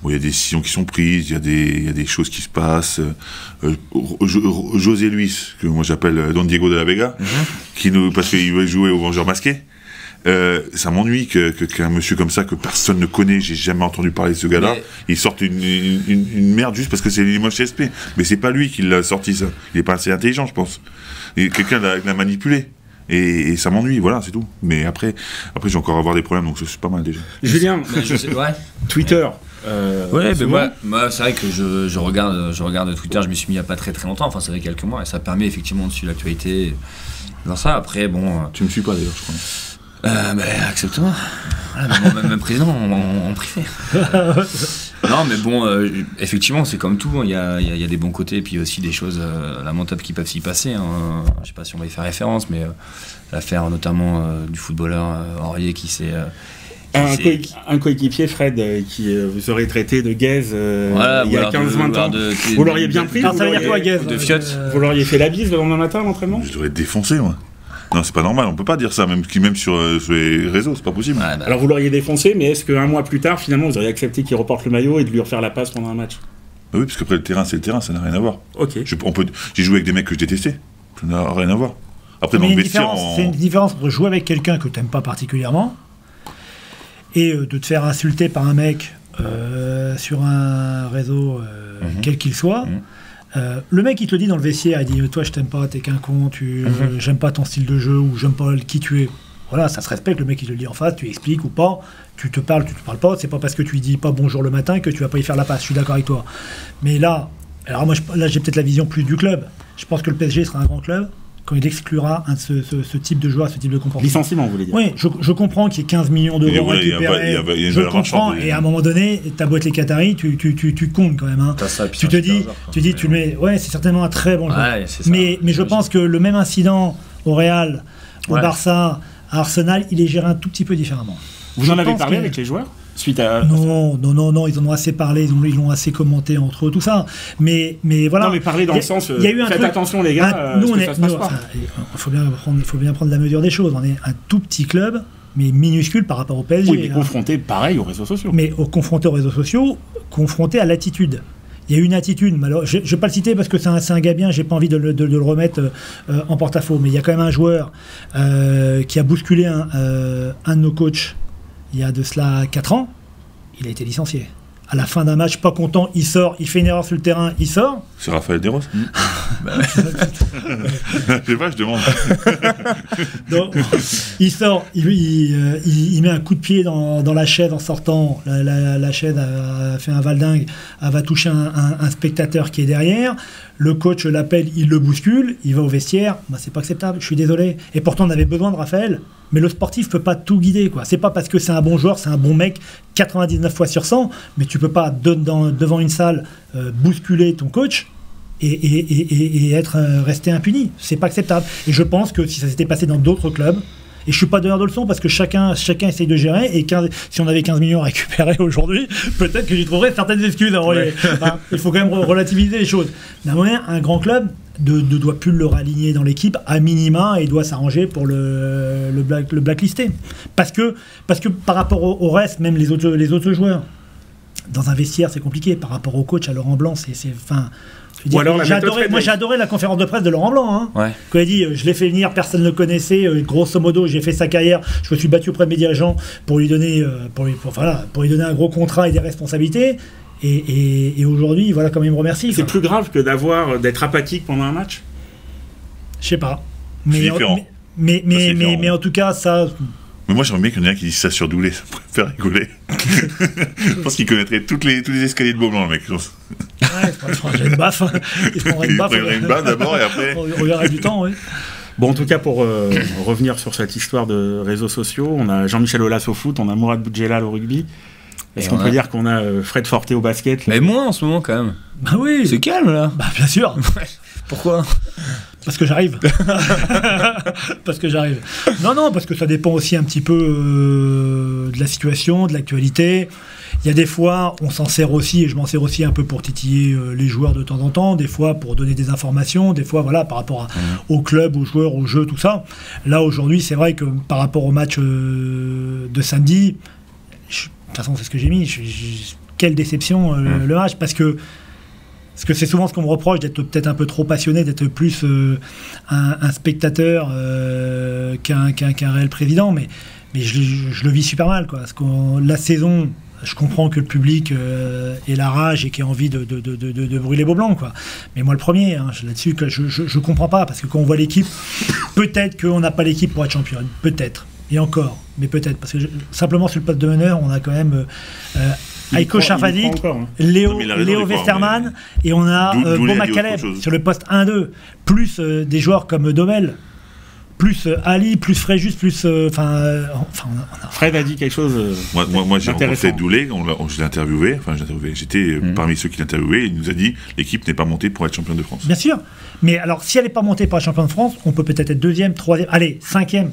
Bon, il y a des décisions qui sont prises, il y a des choses qui se passent. José Luis, que moi j'appelle Don Diego de la Vega, parce qu'il veut jouer au Vengeur Masqué. Ça m'ennuie qu'un monsieur comme ça que personne ne connaît, j'ai jamais entendu parler de ce gars-là, il sorte une merde juste parce que c'est Limoges CSP. Mais c'est pas lui qui l'a sorti, ça. Il est pas assez intelligent, je pense. Et quelqu'un l'a manipulé. Et ça m'ennuie, voilà, c'est tout. Mais après j'ai encore avoir des problèmes, donc c'est pas mal déjà. Julien, Twitter. Moi c'est vrai que je regarde Twitter, je m'y suis mis il n'y a pas très très longtemps, enfin ça fait quelques mois, et ça permet effectivement de suivre l'actualité dans ça. Après, bon. Tu me suis pas d'ailleurs, je crois. Accepte-moi. Voilà, même président en privé. Non, mais bon, effectivement, c'est comme tout. Il y a des bons côtés, et puis aussi des choses lamentables qui peuvent s'y passer. Hein. Je sais pas si on va y faire référence, mais l'affaire notamment du footballeur Aurier qui s'est. Un coéquipier, Fred, qui vous aurait traité de gaze il y a 15-20 ans. Vous l'auriez bien pris? Ça veut dire quoi, gaze? De fiotte. Vous l'auriez fait la bise le lendemain matin à l'entraînement? Je l'aurais défoncé, moi. Non, c'est pas normal, on peut pas dire ça, même sur les réseaux, c'est pas possible. Alors vous l'auriez défoncé, mais est-ce qu'un mois plus tard, finalement, vous auriez accepté qu'il reporte le maillot et de lui refaire la passe pendant un match? Bah oui, parce qu'après le terrain, c'est le terrain, ça n'a rien à voir. Ok. J'ai joué avec des mecs que je détestais, ça n'a rien à voir. Après, dans le vestiaire, c'est une différence entre jouer avec quelqu'un que tu n'aimes pas particulièrement et de te faire insulter par un mec sur un réseau, quel qu'il soit. Le mec il te le dit dans le vestiaire, il dit toi je t'aime pas, t'es qu'un con, j'aime pas ton style de jeu ou j'aime pas qui tu es. Voilà, ça se respecte, le mec il te le dit en face, tu expliques ou pas, tu te parles pas, c'est pas parce que tu lui dis pas bonjour le matin que tu vas pas y faire la passe, je suis d'accord avec toi. Mais là, alors moi là j'ai peut-être la vision plus du club, je pense que le PSG sera un grand club quand il exclura ce type de joueur, ce type de comportement. Licenciement, vous voulez dire? Oui, je comprends qu'il y ait 15 millions d'euros récupérés. Je comprends, et à un moment donné, ta boîte les Qataris, tu comptes quand même. Hein. Tu le mets. Ouais, c'est certainement un très bon joueur. Mais je pense que le même incident au Real, au Barça, à Arsenal, il est géré un tout petit peu différemment. Vous en avez parlé avec les joueurs? Suite à... Non, ils en ont assez parlé, ils l'ont assez commenté entre eux, tout ça. Mais voilà. Non, mais parler dans le sens, faites attention les gars, il faut bien prendre la mesure des choses. On est un tout petit club, mais minuscule par rapport au PSG. Oui, mais confronté pareil aux réseaux sociaux. Mais confronté aux réseaux sociaux, confronté à l'attitude. Il y a une attitude, je ne vais pas le citer parce que c'est un gars bien, j'ai pas envie de le remettre en porte-à-faux, mais il y a quand même un joueur qui a bousculé un de nos coachs il y a de cela 4 ans, il a été licencié. À la fin d'un match, pas content, il sort, il fait une erreur sur le terrain, il sort. C'est Raphaël Desros. Je sais pas, je demande. Donc, il sort, il met un coup de pied dans la chaise en sortant. La chaise a fait un valdingue, elle va toucher un spectateur qui est derrière. Le coach l'appelle, il le bouscule, il va au vestiaire. C'est pas acceptable, je suis désolé. Et pourtant, on avait besoin de Raphaël. Mais le sportif peut pas tout guider, quoi. C'est pas parce que c'est un bon joueur, c'est un bon mec, 99 fois sur 100, mais tu peux pas devant une salle bousculer ton coach et rester impuni. C'est pas acceptable. Et je pense que si ça s'était passé dans d'autres clubs, et je suis pas donneur de leçons parce que chacun essaye de gérer, et si on avait 15 millions à récupérer aujourd'hui, peut-être que j'y trouverais certaines excuses. Il faut quand même relativiser les choses. D'un moment, un grand club ne doit plus le raligner dans l'équipe à minima et doit s'arranger pour le blacklister. Parce que par rapport au reste, même les autres joueurs, dans un vestiaire c'est compliqué. Par rapport au coach, à Laurent Blanc, j'ai adoré la conférence de presse de Laurent Blanc. Hein, quand il a dit je l'ai fait venir, personne ne le connaissait, grosso modo j'ai fait sa carrière, je me suis battu auprès de mes dirigeants pour lui donner un gros contrat et des responsabilités. Et aujourd'hui, voilà comment il me remercie. C'est plus grave que d'être apathique pendant un match. Je sais pas. C'est différent. Mais en tout cas, ça. Mais moi, j'aimerais bien qu'il y en ait un qui dise ça sur Doulé, ça pourrait me faire rigoler. Je pense qu'il connaîtrait tous les escaliers de Beaublanc, le mec. Ouais, il se prendrait une baffe. Il se prendrait une baffe. Une baffe d'abord et après. On verra du temps, oui. Bon, en tout cas, pour revenir sur cette histoire de réseaux sociaux, on a Jean-Michel Aulas au foot, on a Mourad Boudjelal au rugby. Est-ce qu'on peut dire qu'on a Fred Forté au basket? Mais moins en ce moment, quand même. Bah oui. C'est calme, là. Bah bien sûr. Pourquoi? Parce que j'arrive. Parce que j'arrive. Non, parce que ça dépend aussi un petit peu de la situation, de l'actualité. Il y a des fois, on s'en sert aussi, et je m'en sers aussi un peu pour titiller les joueurs de temps en temps, des fois pour donner des informations, des fois voilà, par rapport au club, aux joueurs, au jeu, tout ça. Là, aujourd'hui, c'est vrai que par rapport au match de samedi, de toute façon, c'est ce que j'ai mis, quelle déception le match, parce que c'est souvent ce qu'on me reproche, d'être peut-être un peu trop passionné, d'être plus un spectateur qu'un réel président, mais je le vis super mal, quoi. Parce que la saison, je comprends que le public ait la rage et qu'il ait envie de brûler Beaublanc, quoi. Mais moi, le premier, là-dessus, je comprends pas, parce que quand on voit l'équipe, peut-être qu'on n'a pas l'équipe pour être champion, peut-être, et encore, mais peut-être, parce que simplement sur le poste de meneur, on a quand même... Aiko Charfadik, Léo Westermann, et on a Boma Caleb sur le poste 1-2, plus des joueurs comme Domel, plus Ali, plus Fréjus, plus... Fred a dit quelque chose Moi j'ai rencontré Doulé, je l'ai interviewé, j'étais parmi ceux qui l'interviewaient, il nous a dit l'équipe n'est pas montée pour être championne de France. Bien sûr, mais alors si elle n'est pas montée pour être championne de France, on peut peut-être être 2e, 3e, allez, 5e.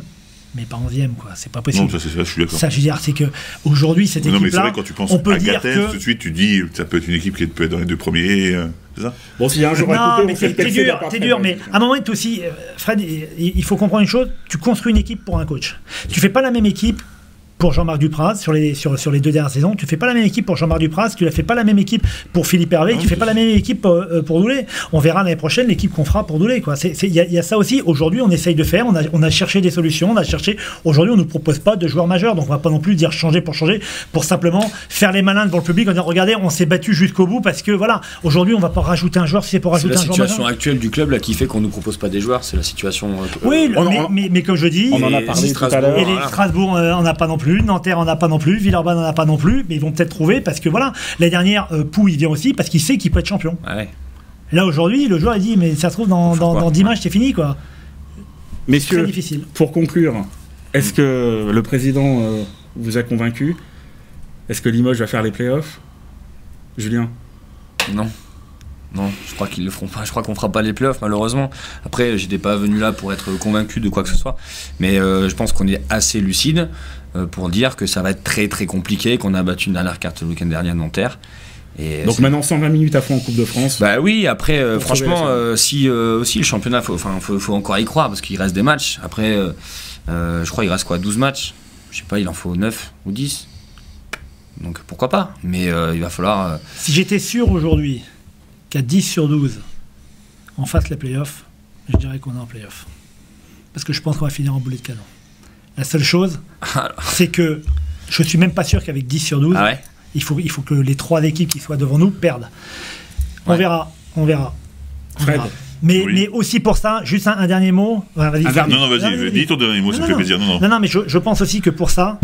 Mais pas 11e, quoi. C'est pas possible. Non, ça, je suis d'accord. Ça, je veux dire, c'est que aujourd'hui cette équipe-là, mais c'est vrai, quand tu penses on peut à dire Gatens, que tout de suite, tu dis, ça peut être une équipe qui peut être dans les 2 premiers, c'est ça? Bon, s'il y a un jour à couper, t'es dur, mais à un moment, t'es aussi, Fred, il faut comprendre une chose, tu construis une équipe pour un coach. Tu fais pas la même équipe pour Jean-Marc Dupraz sur les 2 dernières saisons, tu fais pas la même équipe pour Jean-Marc Dupraz, tu ne fais pas la même équipe pour Philippe Hervé, tu fais pas la même équipe pour Doulé. On verra l'année prochaine l'équipe qu'on fera pour Doulé, quoi. Il y a ça aussi. Aujourd'hui, on essaye de faire, on a cherché des solutions, aujourd'hui, on nous propose pas de joueurs majeurs, donc on va pas non plus dire changer, pour simplement faire les malins devant le public en disant regardez, on s'est battu jusqu'au bout parce que voilà, aujourd'hui, on va pas rajouter un joueur si c'est pour rajouter un joueur majeur. C'est la situation actuelle du club là qui fait qu'on nous propose pas des joueurs, c'est la situation. Oui, mais comme je dis, on en a parlé tout à l'heure. Et Strasbourg on n'a pas non plus, Nanterre on n'a pas non plus, Villeurbanne n'en a pas non plus, mais ils vont peut-être trouver parce que voilà, l'année dernière, Pou il vient aussi parce qu'il sait qu'il peut être champion. Ouais. Là aujourd'hui, le joueur il dit mais ça se trouve dans 10 matchs c'est fini, quoi. Messieurs, très difficile. Pour conclure, est-ce que le président vous a convaincu? Est-ce que Limoges va faire les playoffs? Julien? Non, je crois qu'ils le feront pas. Je crois qu'on fera pas les playoffs, malheureusement. Après, j'étais pas venu là pour être convaincu de quoi que ce soit, mais je pense qu'on est assez lucide pour dire que ça va être très très compliqué, qu'on a battu une dernière carte le week-end dernier à Nanterre. Et donc maintenant 120 minutes à fond en Coupe de France. Bah oui, après franchement, si aussi le championnat, faut encore y croire parce qu'il reste des matchs. Après, je crois il reste quoi, 12 matchs. Je sais pas, il en faut 9 ou 10. Donc pourquoi pas. Mais il va falloir. Si j'étais sûr aujourd'hui qu'à 10 sur 12 on fasse les playoffs, je dirais qu'on est en playoff. Parce que je pense qu'on va finir en boulet de canon. La seule chose, c'est que je suis même pas sûr qu'avec 10 sur 12, il faut que les 3 équipes qui soient devant nous perdent. On verra. Fred. Mais aussi pour ça, juste un dernier mot. Vas-y. Non, vas-y, dis ton dernier mot, ça me fait plaisir. Non, mais je pense aussi que pour ça,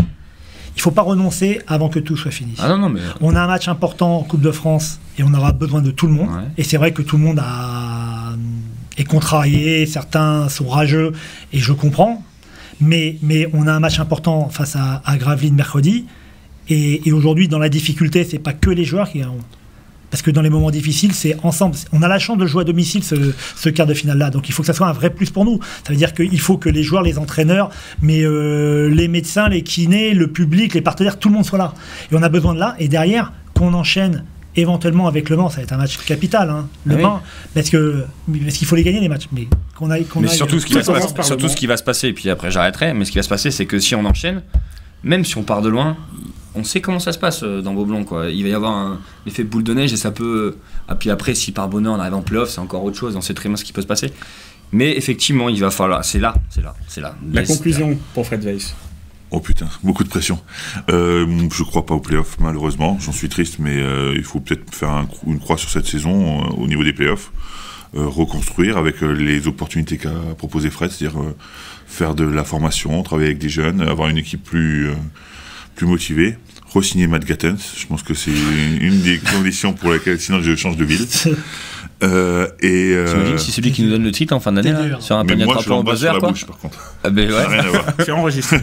il ne faut pas renoncer avant que tout soit fini. Mais... On a un match important en Coupe de France et on aura besoin de tout le monde. Ouais. Et c'est vrai que tout le monde est contrarié, certains sont rageux, et je comprends. Mais on a un match important face à Gravelines mercredi. Et aujourd'hui, dans la difficulté, ce n'est pas que les joueurs qui ont... Parce que dans les moments difficiles, c'est ensemble. On a la chance de jouer à domicile ce quart de finale-là. Donc il faut que ça soit un vrai plus pour nous. Ça veut dire qu'il faut que les joueurs, les entraîneurs, mais les médecins, les kinés, le public, les partenaires, tout le monde soit là. Et on a besoin de là. Et derrière, qu'on enchaîne éventuellement avec Le Mans, ça va être un match capital. Le Mans, parce qu'il faut les gagner les matchs. Mais surtout ce qui va se passer, et puis après j'arrêterai, mais ce qui va se passer, c'est que si on enchaîne, même si on part de loin, on sait comment ça se passe dans Beaublanc, quoi. Il va y avoir un effet boule de neige et ça peut... puis après, si par bonheur on arrive en play-off, c'est encore autre chose, on sait très bien ce qui peut se passer. Mais effectivement, il va falloir... C'est là. La conclusion pour Fred Weiss. Oh putain, beaucoup de pression. Je crois pas aux playoffs, malheureusement. J'en suis triste, mais il faut peut-être faire une croix sur cette saison au niveau des playoffs. Reconstruire avec les opportunités qu'a proposé Fred, c'est-à-dire faire de la formation, travailler avec des jeunes, avoir une équipe plus motivée. Re-signer Matt Gattens, je pense que c'est une des conditions pour lesquelles sinon je change de ville. T'imagines si c'est lui qui nous donne le titre en fin d'année, là, sur un panier moi, attrapant au buzzer, la quoi. bouche, par contre. Ah ben Ça n'a ouais. rien à voir. C'est enregistré.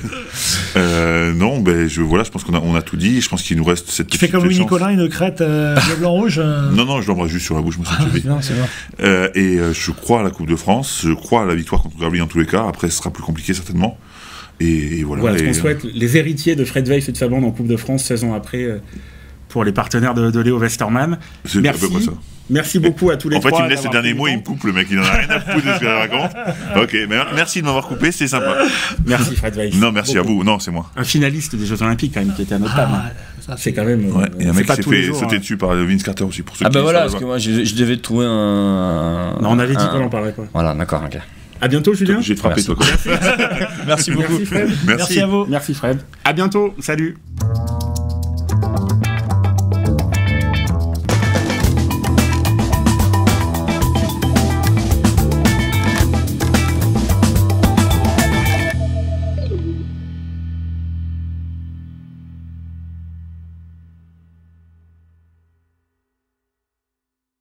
Non, je pense qu'on a tout dit. Je pense qu'il nous reste cette Tu fais petite comme Louis chance. Nicolin, une crête bleu, blanc, rouge. Non, je l'embrasse juste sur la bouche, moi, c'est tout. Non, c'est bon. Je crois à la Coupe de France, je crois à la victoire contre Grabli en tous les cas. Après, ce sera plus compliqué certainement. Et voilà. Voilà, ce qu'on souhaite, les héritiers de Fred Weiss et de sa bande en Coupe de France 16 ans après, pour les partenaires de Léo Westermann. C'est à peu près ça. Merci beaucoup à tous les En fait, trois. il me laisse les d'avoir derniers pris mots, le il me temps. coupe, le mec, il en a rien à foutre de ce qu'il raconte. Ok, mais merci de m'avoir coupé, c'est sympa. Merci Fred Weiss. Non, merci à Beaucoup. vous. Non, c'est moi. Un finaliste des Jeux Olympiques quand même qui était à notre table. Ah, ça, C'est quand même. Ouais, et un c'est mec pas qui s'est tous les fait jours, sauter hein. dessus par Vince Carter aussi, pour ceux Ah qui bah voilà, savent parce que pas. moi je devais trouver un... Non, on avait dit un- qu'on n'en parlerait pas. Voilà, d'accord, ok. À bientôt Julien. J'ai frappé Merci. toi. Merci beaucoup. Merci Fred. Merci à vous. Merci Fred. À bientôt. Salut.